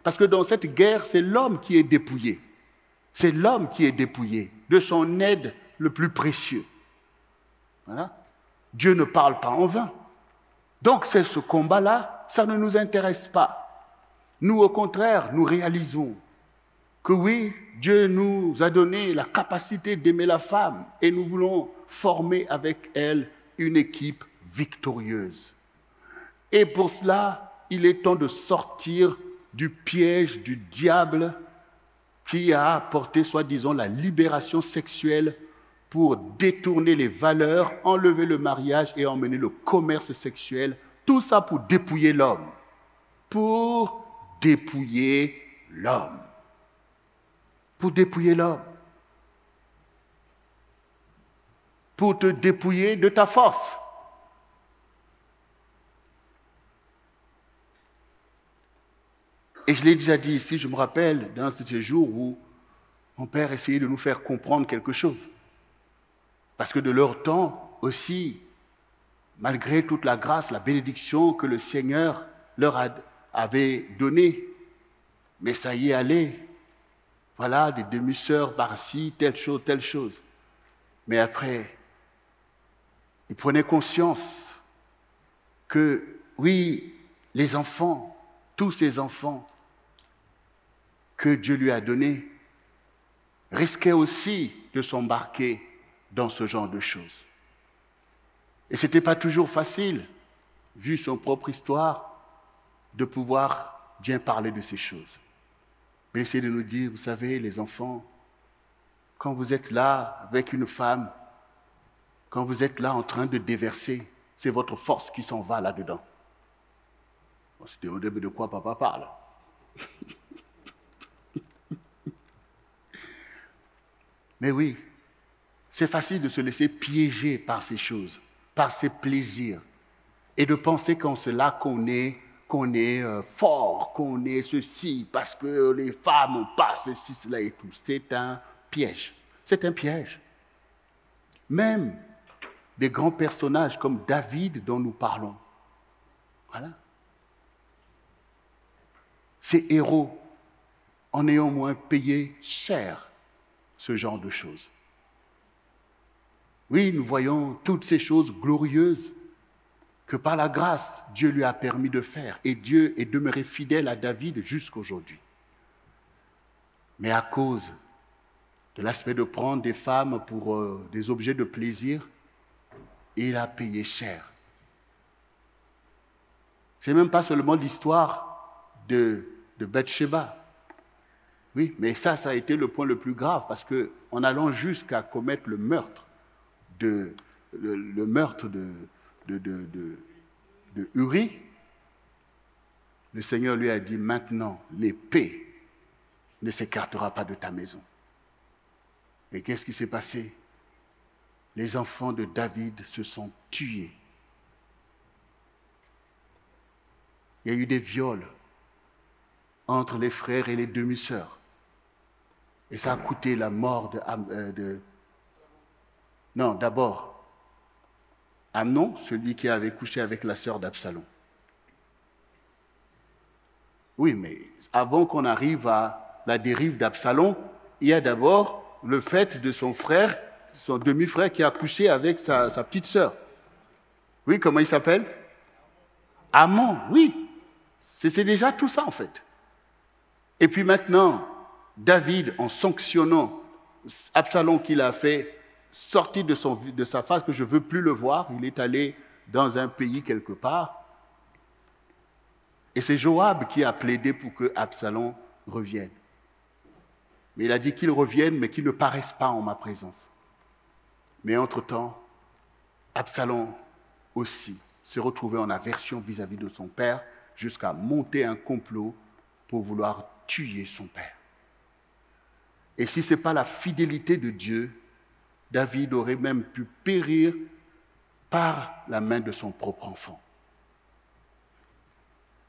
Parce que dans cette guerre, c'est l'homme qui est dépouillé. C'est l'homme qui est dépouillé de son aide le plus précieux. Voilà. Dieu ne parle pas en vain. Donc, c'est ce combat-là, ça ne nous intéresse pas. Nous, au contraire, nous réalisons que oui, Dieu nous a donné la capacité d'aimer la femme et nous voulons former avec elle une équipe victorieuse. Et pour cela, il est temps de sortir du piège du diable qui a apporté, soi-disant, la libération sexuelle pour détourner les valeurs, enlever le mariage et emmener le commerce sexuel. Tout ça pour dépouiller l'homme. Pour dépouiller l'homme. Pour dépouiller l'homme. Pour te dépouiller de ta force. Et je l'ai déjà dit ici, je me rappelle, dans ce jour où mon père essayait de nous faire comprendre quelque chose. Parce que de leur temps aussi, malgré toute la grâce, la bénédiction que le Seigneur leur avait donnée, mais ça y est allé. Voilà, des demi-sœurs par-ci, telle chose. Mais après, ils prenaient conscience que, oui, les enfants, tous ces enfants que Dieu lui a donnés, risquaient aussi de s'embarquer dans ce genre de choses. Et ce n'était pas toujours facile, vu son propre histoire, de pouvoir bien parler de ces choses. Mais essayer de nous dire, vous savez, les enfants, quand vous êtes là avec une femme, quand vous êtes là en train de déverser, c'est votre force qui s'en va là-dedans. Bon, c'était au début de quoi papa parle. Mais oui, c'est facile de se laisser piéger par ces choses, par ces plaisirs, et de penser qu'en cela qu'on est fort, qu'on est ceci, parce que les femmes n'ont pas ceci, cela et tout. C'est un piège. C'est un piège. Même des grands personnages comme David dont nous parlons. Voilà. Ces héros ont néanmoins payé cher ce genre de choses. Oui, nous voyons toutes ces choses glorieuses que par la grâce, Dieu lui a permis de faire. Et Dieu est demeuré fidèle à David jusqu'aujourd'hui. Mais à cause de l'aspect de prendre des femmes pour des objets de plaisir, il a payé cher. Ce n'est même pas seulement l'histoire de Bathsheba. Oui, mais ça a été le point le plus grave, parce qu'en allant jusqu'à commettre le meurtre de Uri, le Seigneur lui a dit, maintenant, l'épée ne s'écartera pas de ta maison. Et qu'est-ce qui s'est passé? Les enfants de David se sont tués. Il y a eu des viols entre les frères et les demi-sœurs. Et ça a coûté la mort Non, d'abord, Amnon, celui qui avait couché avec la sœur d'Absalom. Oui, mais avant qu'on arrive à la dérive d'Absalom, il y a d'abord le fait de son frère, son demi-frère qui a couché avec sa petite sœur. Oui, comment il s'appelle? Amon, oui. C'est déjà tout ça en fait. Et puis maintenant, David, en sanctionnant Absalom qu'il a fait sortir de sa face, que je ne veux plus le voir, il est allé dans un pays quelque part. Et c'est Joab qui a plaidé pour que Absalom revienne. Mais il a dit qu'il revienne, mais qu'il ne paraisse pas en ma présence. Mais entre-temps, Absalom aussi s'est retrouvé en aversion vis-à-vis de son père, jusqu'à monter un complot pour vouloir tuer son père. Et si ce n'est pas la fidélité de Dieu, David aurait même pu périr par la main de son propre enfant.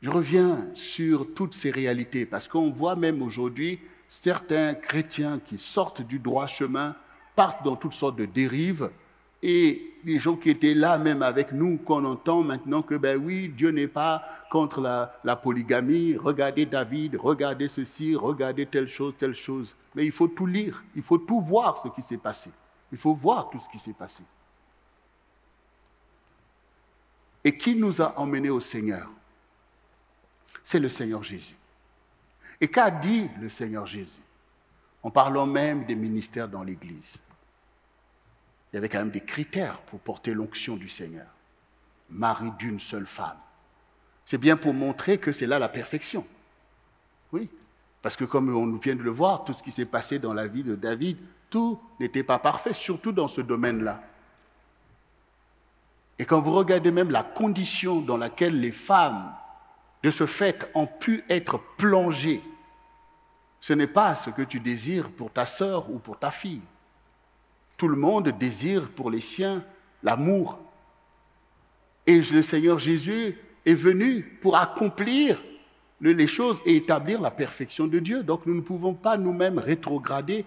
Je reviens sur toutes ces réalités, parce qu'on voit même aujourd'hui certains chrétiens qui sortent du droit chemin, partent dans toutes sortes de dérives, et les gens qui étaient là même avec nous, qu'on entend maintenant que, ben oui, Dieu n'est pas contre la polygamie, regardez David, regardez ceci, regardez telle chose. Mais il faut tout lire, il faut tout voir ce qui s'est passé. Il faut voir tout ce qui s'est passé. Et qui nous a emmenés au Seigneur? C'est le Seigneur Jésus. Et qu'a dit le Seigneur Jésus? En parlant même des ministères dans l'Église. Il y avait quand même des critères pour porter l'onction du Seigneur. Mari d'une seule femme. C'est bien pour montrer que c'est là la perfection. Oui, parce que comme on vient de le voir, tout ce qui s'est passé dans la vie de David, tout n'était pas parfait, surtout dans ce domaine-là. Et quand vous regardez même la condition dans laquelle les femmes, de ce fait, ont pu être plongées, ce n'est pas ce que tu désires pour ta sœur ou pour ta fille. Tout le monde désire pour les siens l'amour. Et le Seigneur Jésus est venu pour accomplir les choses et établir la perfection de Dieu. Donc nous ne pouvons pas nous-mêmes rétrograder.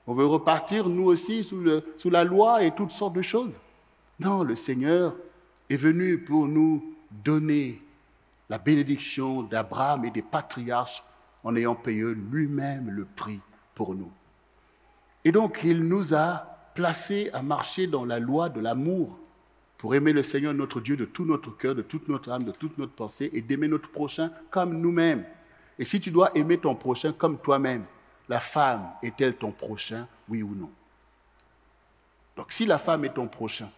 On veut repartir nous aussi sous la loi et toutes sortes de choses. Non, le Seigneur est venu pour nous donner la bénédiction d'Abraham et des patriarches en ayant payé lui-même le prix pour nous. Et donc il nous a placés à marcher dans la loi de l'amour pour aimer le Seigneur notre Dieu de tout notre cœur, de toute notre âme, de toute notre pensée et d'aimer notre prochain comme nous-mêmes. Et si tu dois aimer ton prochain comme toi-même, la femme est-elle ton prochain, oui ou non? Donc si la femme est ton prochain,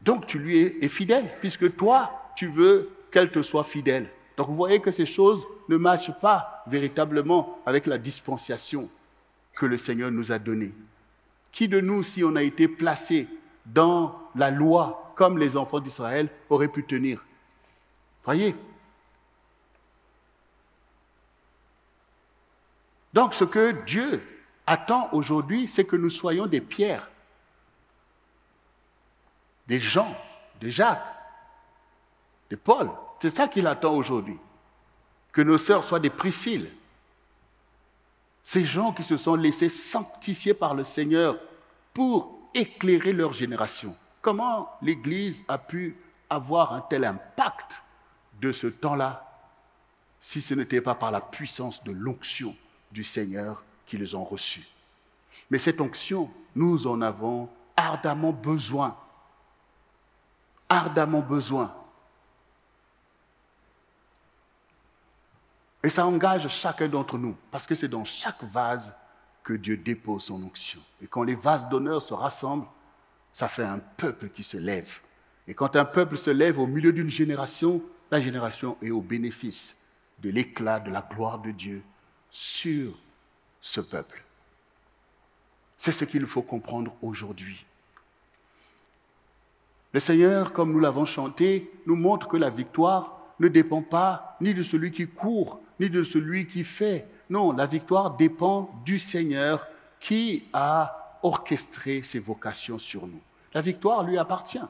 donc tu lui es fidèle, puisque toi, tu veux qu'elle te soit fidèle. Donc vous voyez que ces choses ne matchent pas véritablement avec la dispensation que le Seigneur nous a donnée. Qui de nous, si on a été placé dans la loi comme les enfants d'Israël, aurait pu tenir? Voyez? Donc ce que Dieu attend aujourd'hui, c'est que nous soyons des Pierre, des Jean, des Jacques, des Paul. C'est ça qu'il attend aujourd'hui. Que nos sœurs soient des Priscilles. Ces gens qui se sont laissés sanctifier par le Seigneur pour éclairer leur génération. Comment l'Église a pu avoir un tel impact de ce temps-là si ce n'était pas par la puissance de l'onction du Seigneur qu'ils ont reçue? Mais cette onction, nous en avons ardemment besoin. Ardemment besoin. Et ça engage chacun d'entre nous, parce que c'est dans chaque vase que Dieu dépose son onction. Et quand les vases d'honneur se rassemblent, ça fait un peuple qui se lève. Et quand un peuple se lève au milieu d'une génération, la génération est au bénéfice de l'éclat de la gloire de Dieu sur ce peuple. C'est ce qu'il faut comprendre aujourd'hui. Le Seigneur, comme nous l'avons chanté, nous montre que la victoire ne dépend pas ni de celui qui court, ni de celui qui fait. Non, la victoire dépend du Seigneur qui a orchestré ses vocations sur nous. La victoire lui appartient.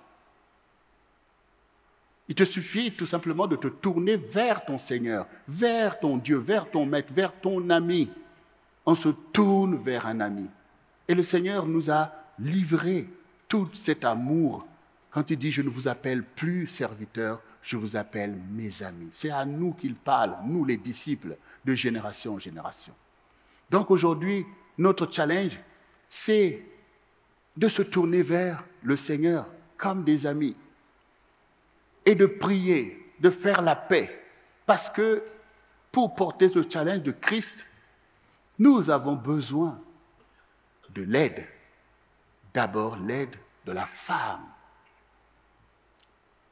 Il te suffit tout simplement de te tourner vers ton Seigneur, vers ton Dieu, vers ton Maître, vers ton ami. On se tourne vers un ami. Et le Seigneur nous a livré tout cet amour Quand il dit « Je ne vous appelle plus serviteurs, je vous appelle mes amis ». C'est à nous qu'il parle, nous les disciples, de génération en génération. Donc aujourd'hui, notre challenge, c'est de se tourner vers le Seigneur comme des amis et de prier, de faire la paix. Parce que pour porter ce challenge de Christ, nous avons besoin de l'aide. D'abord, l'aide de la femme.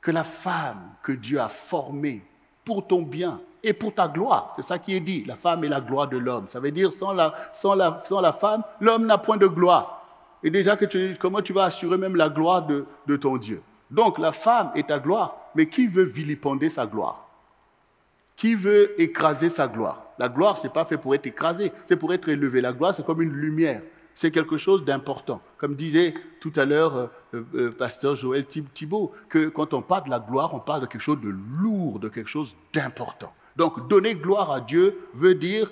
Que la femme que Dieu a formée pour ton bien et pour ta gloire, c'est ça qui est dit. La femme est la gloire de l'homme. Ça veut dire sans la femme, l'homme n'a point de gloire. Et déjà, comment tu vas assurer même la gloire de ton Dieu? Donc, la femme est ta gloire, mais qui veut vilipender sa gloire? Qui veut écraser sa gloire? La gloire, ce n'est pas fait pour être écrasé, c'est pour être élevé. La gloire, c'est comme une lumière. C'est quelque chose d'important. Comme disait tout à l'heure le pasteur Joël Thibault, que quand on parle de la gloire, on parle de quelque chose de lourd, de quelque chose d'important. Donc, donner gloire à Dieu veut dire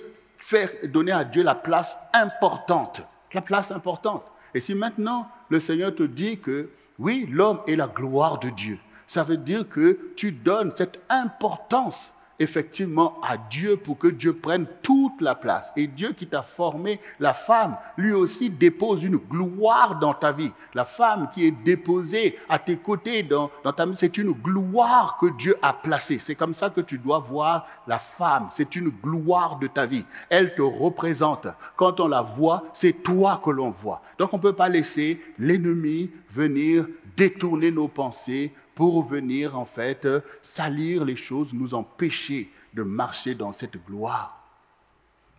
donner à Dieu la place importante. La place importante. Et si maintenant le Seigneur te dit que, oui, l'homme est la gloire de Dieu, ça veut dire que tu donnes cette importance effectivement à Dieu pour que Dieu prenne toute la place. Et Dieu qui t'a formé, la femme, lui aussi dépose une gloire dans ta vie. La femme qui est déposée à tes côtés dans ta vie, c'est une gloire que Dieu a placée. C'est comme ça que tu dois voir la femme. C'est une gloire de ta vie. Elle te représente. Quand on la voit, c'est toi que l'on voit. Donc on ne peut pas laisser l'ennemi venir détourner nos pensées pour venir, en fait, salir les choses, nous empêcher de marcher dans cette gloire.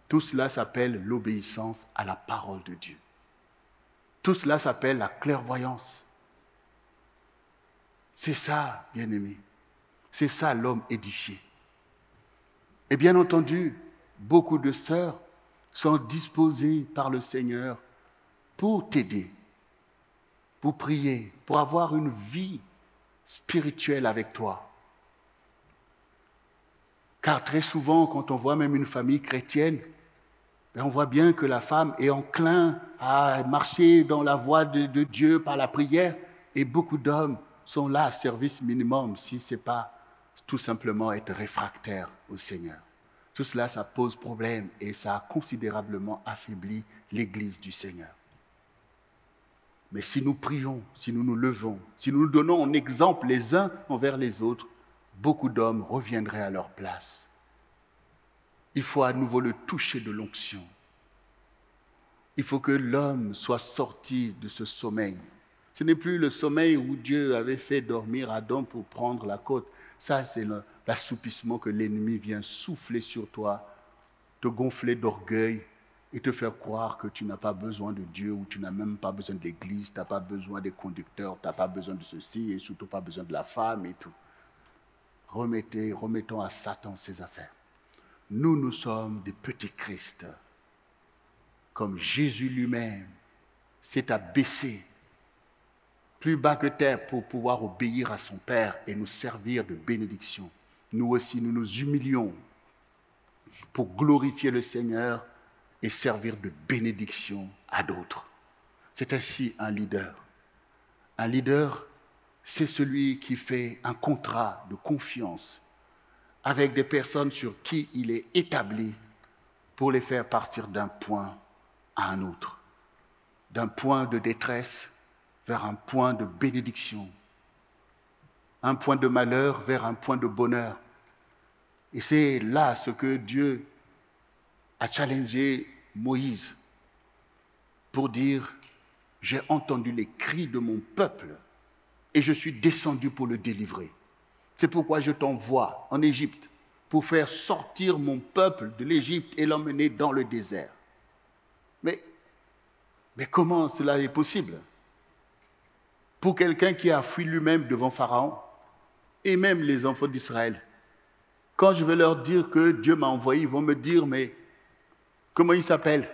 Tout cela s'appelle l'obéissance à la parole de Dieu. Tout cela s'appelle la clairvoyance. C'est ça, bien-aimé. C'est ça l'homme édifié. Et bien entendu, beaucoup de sœurs sont disposées par le Seigneur pour t'aider, pour prier, pour avoir une vie spirituelle avec toi. Car très souvent, quand on voit même une famille chrétienne, on voit bien que la femme est enclin à marcher dans la voie de Dieu par la prière, et beaucoup d'hommes sont là à service minimum si ce n'est pas tout simplement être réfractaire au Seigneur. Tout cela, ça pose problème et ça a considérablement affaibli l'Église du Seigneur. Mais si nous prions, si nous nous levons, si nous nous donnons un exemple les uns envers les autres, beaucoup d'hommes reviendraient à leur place. Il faut à nouveau le toucher de l'onction. Il faut que l'homme soit sorti de ce sommeil. Ce n'est plus le sommeil où Dieu avait fait dormir Adam pour prendre la côte. Ça, c'est l'assoupissement que l'ennemi vient souffler sur toi, te gonfler d'orgueil, et te faire croire que tu n'as pas besoin de Dieu ou tu n'as même pas besoin de l'Église, tu n'as pas besoin des conducteurs, tu n'as pas besoin de ceci et surtout pas besoin de la femme et tout. Remettons à Satan ses affaires. Nous sommes des petits Christ. Comme Jésus lui-même s'est abaissé plus bas que terre pour pouvoir obéir à son Père et nous servir de bénédiction. Nous aussi, nous nous humilions pour glorifier le Seigneur et servir de bénédiction à d'autres. C'est ainsi un leader. Un leader, c'est celui qui fait un contrat de confiance avec des personnes sur qui il est établi pour les faire partir d'un point à un autre, d'un point de détresse vers un point de bénédiction, un point de malheur vers un point de bonheur. Et c'est là ce que Dieu a challengé Moïse pour dire « J'ai entendu les cris de mon peuple et je suis descendu pour le délivrer. C'est pourquoi je t'envoie en Égypte pour faire sortir mon peuple de l'Égypte et l'emmener dans le désert. » Mais comment cela est possible? Pour quelqu'un qui a fui lui-même devant Pharaon et même les enfants d'Israël, quand je vais leur dire que Dieu m'a envoyé, ils vont me dire « Mais comment il s'appelle ?»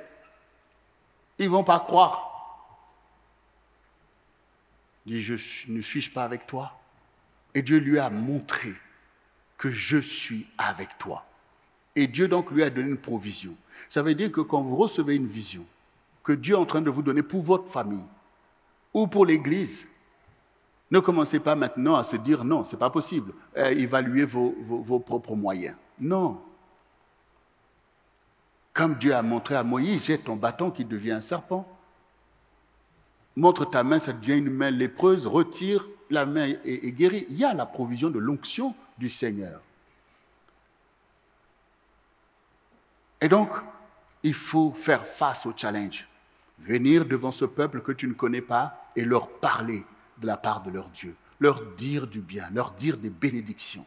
Ils ne vont pas croire. Il dit, je ne suis-je pas avec toi? Et Dieu lui a montré que je suis avec toi. Et Dieu donc lui a donné une provision. Ça veut dire que quand vous recevez une vision que Dieu est en train de vous donner pour votre famille ou pour l'Église, Ne commencez pas maintenant à se dire non, ce n'est pas possible. Évaluez vos propres moyens. Non. Comme Dieu a montré à Moïse, jette ton bâton qui devient un serpent. Montre ta main, ça devient une main lépreuse. Retire, la main est guérie. Il y a la provision de l'onction du Seigneur. Et donc, il faut faire face au challenge. Venir devant ce peuple que tu ne connais pas et leur parler de la part de leur Dieu. Leur dire du bien, leur dire des bénédictions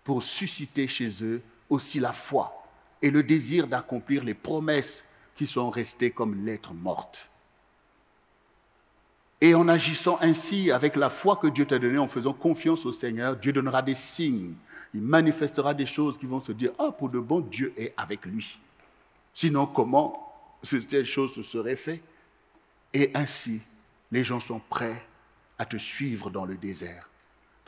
pour susciter chez eux aussi la foi et le désir d'accomplir les promesses qui sont restées comme lettres mortes. Et en agissant ainsi avec la foi que Dieu t'a donnée, en faisant confiance au Seigneur, Dieu donnera des signes. Il manifestera des choses qui vont se dire « Ah, pour de bon, Dieu est avec lui. » Sinon, comment cette chose se serait faite? Et ainsi, les gens sont prêts à te suivre dans le désert,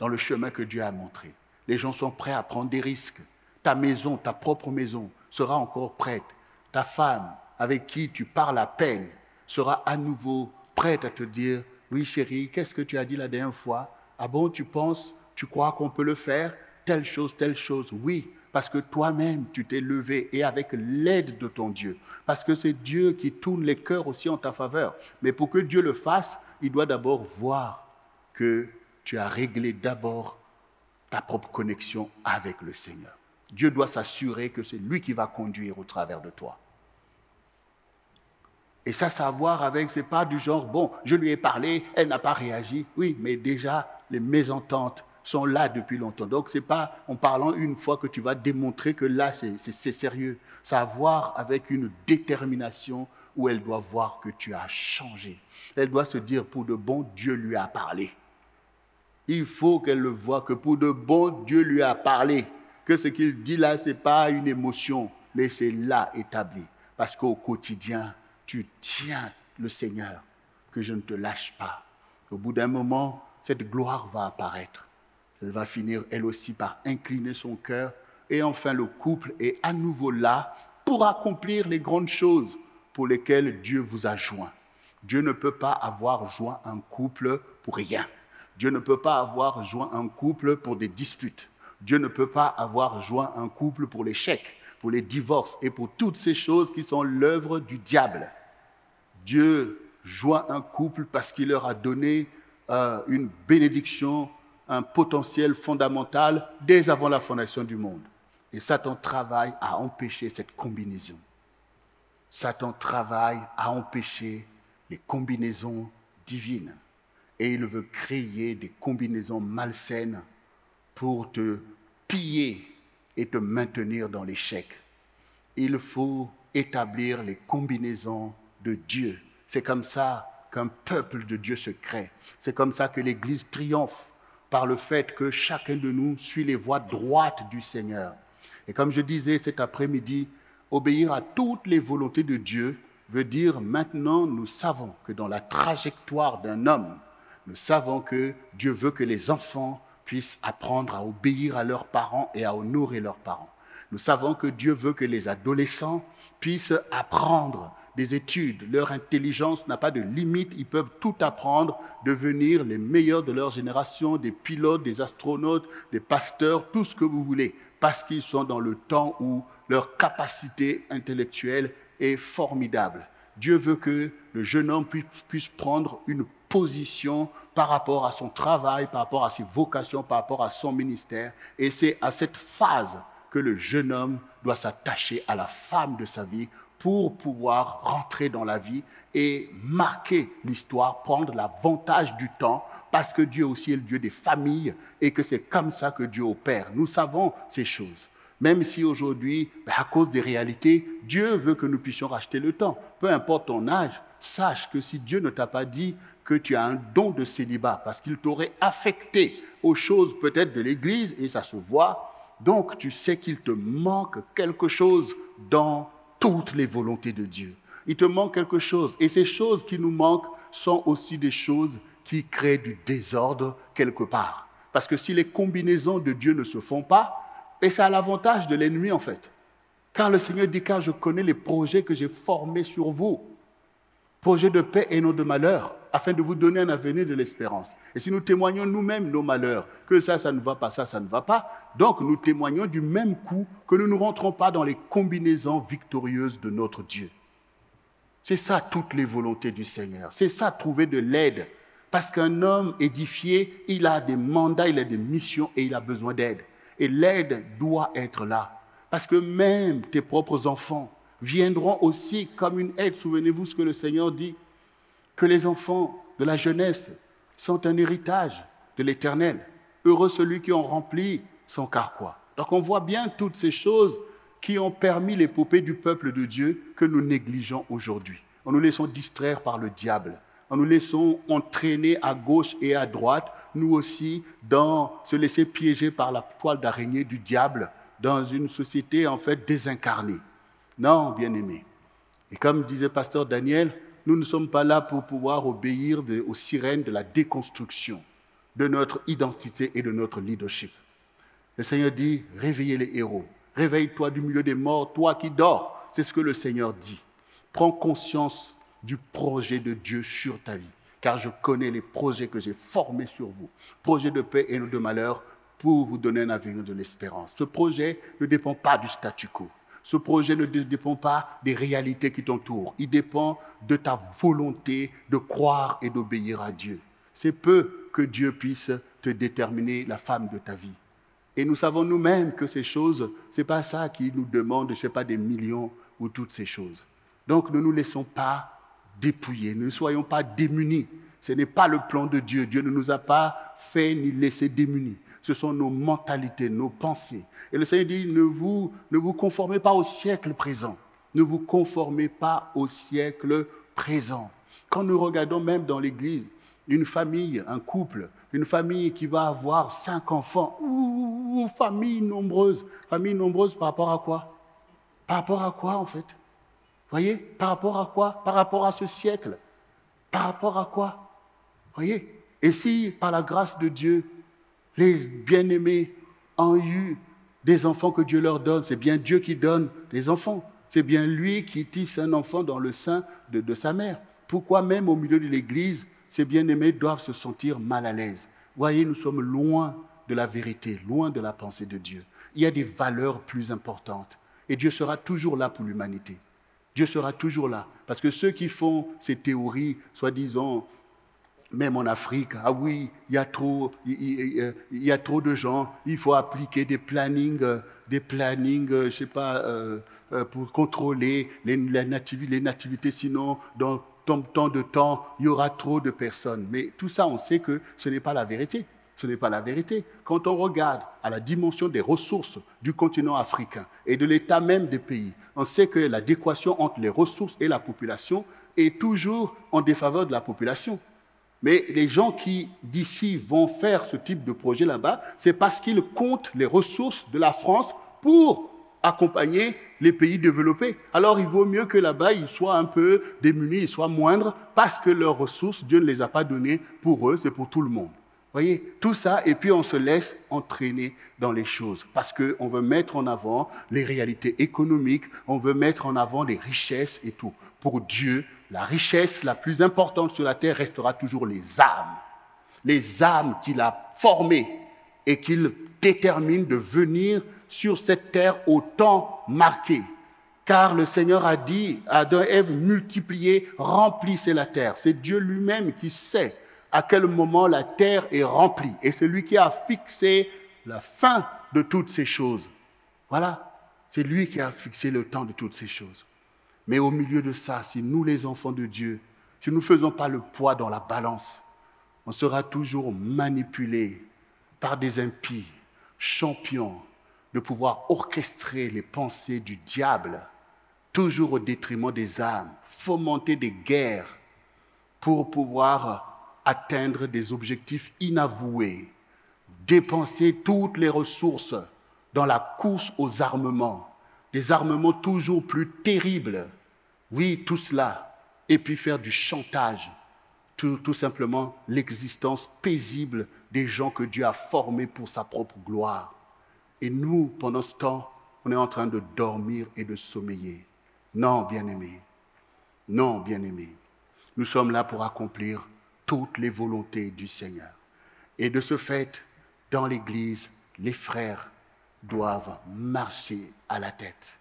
dans le chemin que Dieu a montré. Les gens sont prêts à prendre des risques. Ta maison, ta propre maison, sera encore prête. Ta femme, avec qui tu parles à peine, sera à nouveau prête à te dire « Oui, chérie, qu'est-ce que tu as dit la dernière fois? Ah bon, tu penses, tu crois qu'on peut le faire? Telle chose, telle chose. » Oui, parce que toi-même, tu t'es levé et avec l'aide de ton Dieu. Parce que c'est Dieu qui tourne les cœurs aussi en ta faveur. Mais pour que Dieu le fasse, il doit d'abord voir que tu as réglé d'abord ta propre connexion avec le Seigneur. Dieu doit s'assurer que c'est lui qui va conduire au travers de toi. Et ça a à voir avec, c'est pas du genre, bon, je lui ai parlé, elle n'a pas réagi. Oui, mais déjà, les mésententes sont là depuis longtemps. Donc, ce n'est pas en parlant une fois que tu vas démontrer que là, c'est sérieux. Ça a à voir avec une détermination où elle doit voir que tu as changé. Elle doit se dire, pour de bon, Dieu lui a parlé. Il faut qu'elle le voie, que pour de bon, Dieu lui a parlé. Que ce qu'il dit là, ce n'est pas une émotion, mais c'est là établi. Parce qu'au quotidien, tu tiens le Seigneur, que je ne te lâche pas. Au bout d'un moment, cette gloire va apparaître. Elle va finir, elle aussi, par incliner son cœur. Et enfin, le couple est à nouveau là pour accomplir les grandes choses pour lesquelles Dieu vous a joint. Dieu ne peut pas avoir joint un couple pour rien. Dieu ne peut pas avoir joint un couple pour des disputes. Dieu ne peut pas avoir joint un couple pour l'échec, pour les divorces et pour toutes ces choses qui sont l'œuvre du diable. Dieu joint un couple parce qu'il leur a donné une bénédiction, un potentiel fondamental dès avant la fondation du monde. Et Satan travaille à empêcher cette combinaison. Satan travaille à empêcher les combinaisons divines. Et il veut créer des combinaisons malsaines pour te piller et te maintenir dans l'échec. Il faut établir les combinaisons de Dieu. C'est comme ça qu'un peuple de Dieu se crée. C'est comme ça que l'Église triomphe par le fait que chacun de nous suit les voies droites du Seigneur. Et comme je disais cet après-midi, obéir à toutes les volontés de Dieu veut dire maintenant nous savons que dans la trajectoire d'un homme, nous savons que Dieu veut que les enfants puissent apprendre à obéir à leurs parents et à honorer leurs parents. Nous savons que Dieu veut que les adolescents puissent apprendre des études. Leur intelligence n'a pas de limite. Ils peuvent tout apprendre, devenir les meilleurs de leur génération, des pilotes, des astronautes, des pasteurs, tout ce que vous voulez, parce qu'ils sont dans le temps où leur capacité intellectuelle est formidable. Dieu veut que le jeune homme puisse prendre une position par rapport à son travail, par rapport à ses vocations, par rapport à son ministère. Et c'est à cette phase que le jeune homme doit s'attacher à la femme de sa vie pour pouvoir rentrer dans la vie et marquer l'histoire, prendre l'avantage du temps, parce que Dieu aussi est le Dieu des familles et que c'est comme ça que Dieu opère. Nous savons ces choses. Même si aujourd'hui, à cause des réalités, Dieu veut que nous puissions racheter le temps. Peu importe ton âge, sache que si Dieu ne t'a pas dit que tu as un don de célibat, parce qu'il t'aurait affecté aux choses peut-être de l'Église, et ça se voit, donc tu sais qu'il te manque quelque chose dans toutes les volontés de Dieu. Il te manque quelque chose. Et ces choses qui nous manquent sont aussi des choses qui créent du désordre quelque part. Parce que si les combinaisons de Dieu ne se font pas, et c'est à l'avantage de l'ennemi en fait. Car le Seigneur dit, car je connais les projets que j'ai formés sur vous. Projet de paix et non de malheur, afin de vous donner un avenir de l'espérance. Et si nous témoignons nous-mêmes nos malheurs, que ça ne va pas, ça ne va pas, donc nous témoignons du même coup que nous ne rentrons pas dans les combinaisons victorieuses de notre Dieu. C'est ça toutes les volontés du Seigneur. C'est ça trouver de l'aide. Parce qu'un homme édifié, il a des mandats, il a des missions et il a besoin d'aide. Et l'aide doit être là. Parce que même tes propres enfants viendront aussi comme une aide. Souvenez-vous ce que le Seigneur dit, que les enfants de la jeunesse sont un héritage de l'Éternel. Heureux celui qui en remplit son carquois. Donc on voit bien toutes ces choses qui ont permis l'épopée du peuple de Dieu que nous négligeons aujourd'hui. En nous laissant distraire par le diable, en nous laissant entraîner à gauche et à droite, nous aussi, dans se laisser piéger par la toile d'araignée du diable dans une société en fait désincarnée. Non, bien-aimés. Et comme disait pasteur Daniel, nous ne sommes pas là pour pouvoir obéir aux sirènes de la déconstruction de notre identité et de notre leadership. Le Seigneur dit, réveillez les héros. Réveille-toi du milieu des morts, toi qui dors. C'est ce que le Seigneur dit. Prends conscience du projet de Dieu sur ta vie, car je connais les projets que j'ai formés sur vous. Projets de paix et non de malheur pour vous donner un avenir de l'espérance. Ce projet ne dépend pas du statu quo. Ce projet ne dépend pas des réalités qui t'entourent. Il dépend de ta volonté de croire et d'obéir à Dieu. C'est peu que Dieu puisse te déterminer la femme de ta vie. Et nous savons nous-mêmes que ces choses, ce n'est pas ça qui nous demande, je ne sais pas, des millions ou toutes ces choses. Donc ne nous laissons pas dépouiller, ne soyons pas démunis. Ce n'est pas le plan de Dieu. Dieu ne nous a pas fait ni laissé démunis. Ce sont nos mentalités, nos pensées. Et le Seigneur dit, ne vous conformez pas au siècle présent. Ne vous conformez pas au siècle présent. Quand nous regardons même dans l'Église, une famille, un couple, une famille qui va avoir 5 enfants, ou famille nombreuse. Famille nombreuse par rapport à quoi? Par rapport à quoi en fait? Voyez? Par rapport à quoi? Par rapport à ce siècle. Par rapport à quoi? Voyez? Et si, par la grâce de Dieu, les bien-aimés ont eu des enfants que Dieu leur donne, c'est bien Dieu qui donne les enfants. C'est bien lui qui tisse un enfant dans le sein de sa mère. Pourquoi même au milieu de l'Église, ces bien-aimés doivent se sentir mal à l'aise? Voyez, nous sommes loin de la vérité, loin de la pensée de Dieu. Il y a des valeurs plus importantes. Et Dieu sera toujours là pour l'humanité. Dieu sera toujours là. Parce que ceux qui font ces théories, soi-disant, même en Afrique, ah oui, il y a trop de gens, il faut appliquer des plannings, je ne sais pas, pour contrôler les nativités, sinon dans tant de temps, il y aura trop de personnes. Mais tout ça, on sait que ce n'est pas la vérité. Ce n'est pas la vérité. Quand on regarde à la dimension des ressources du continent africain et de l'état même des pays, on sait que l'adéquation entre les ressources et la population est toujours en défaveur de la population. Mais les gens qui, d'ici, vont faire ce type de projet là-bas, c'est parce qu'ils comptent les ressources de la France pour accompagner les pays développés. Alors, il vaut mieux que là-bas, ils soient un peu démunis, ils soient moindres, parce que leurs ressources, Dieu ne les a pas données pour eux, c'est pour tout le monde. Voyez, tout ça, et puis on se laisse entraîner dans les choses, parce qu'on veut mettre en avant les réalités économiques, on veut mettre en avant les richesses et tout. Pour Dieu, la richesse la plus importante sur la terre restera toujours les âmes qu'il a formées et qu'il détermine de venir sur cette terre au temps marqué. Car le Seigneur a dit à Adam et Ève, multipliez, remplissez la terre. C'est Dieu lui-même qui sait à quel moment la terre est remplie. Et c'est lui qui a fixé la fin de toutes ces choses. Voilà, c'est lui qui a fixé le temps de toutes ces choses. Mais au milieu de ça, si nous, les enfants de Dieu, si nous ne faisons pas le poids dans la balance, on sera toujours manipulé par des impies, champions, de pouvoir orchestrer les pensées du diable, toujours au détriment des âmes, fomenter des guerres pour pouvoir atteindre des objectifs inavoués, dépenser toutes les ressources dans la course aux armements, des armements toujours plus terribles. Oui, tout cela. Et puis faire du chantage, tout simplement l'existence paisible des gens que Dieu a formés pour sa propre gloire. Et nous, pendant ce temps, on est en train de dormir et de sommeiller. Non, bien-aimés. Non, bien-aimés. Nous sommes là pour accomplir toutes les volontés du Seigneur. Et de ce fait, dans l'Église, les frères doivent marcher à la tête.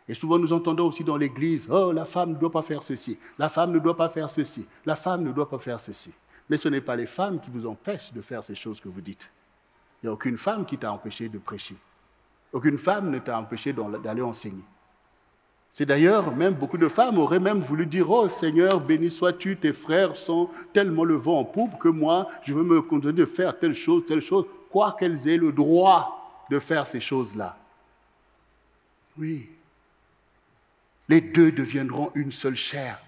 Et souvent nous entendons aussi dans l'Église, « Oh, la femme ne doit pas faire ceci, la femme ne doit pas faire ceci, la femme ne doit pas faire ceci. » Mais ce n'est pas les femmes qui vous empêchent de faire ces choses que vous dites. Il n'y a aucune femme qui t'a empêché de prêcher. Aucune femme ne t'a empêché d'aller enseigner. C'est d'ailleurs, même beaucoup de femmes auraient même voulu dire « Oh Seigneur, béni sois-tu, tes frères sont tellement le vent en poupe que moi, je veux me contenter de faire telle chose, quoi qu'elles aient le droit de faire ces choses-là. » Oui. Les deux deviendront une seule chair.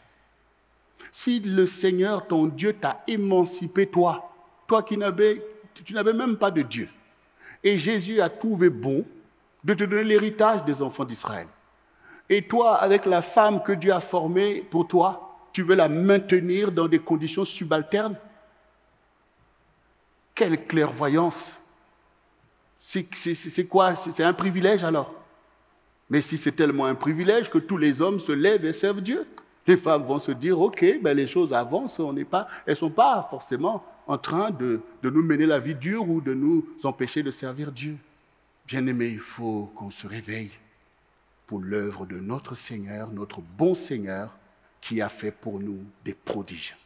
Si le Seigneur, ton Dieu, t'a émancipé, toi qui tu n'avais même pas de Dieu, et Jésus a trouvé bon de te donner l'héritage des enfants d'Israël. Et toi, avec la femme que Dieu a formée pour toi, tu veux la maintenir dans des conditions subalternes? Quelle clairvoyance! C'est quoi? C'est un privilège alors? Mais si c'est tellement un privilège que tous les hommes se lèvent et servent Dieu, les femmes vont se dire, ok, ben les choses avancent, elles ne sont pas forcément en train de nous mener la vie dure ou de nous empêcher de servir Dieu. Bien-aimés, il faut qu'on se réveille pour l'œuvre de notre Seigneur, notre bon Seigneur, qui a fait pour nous des prodiges.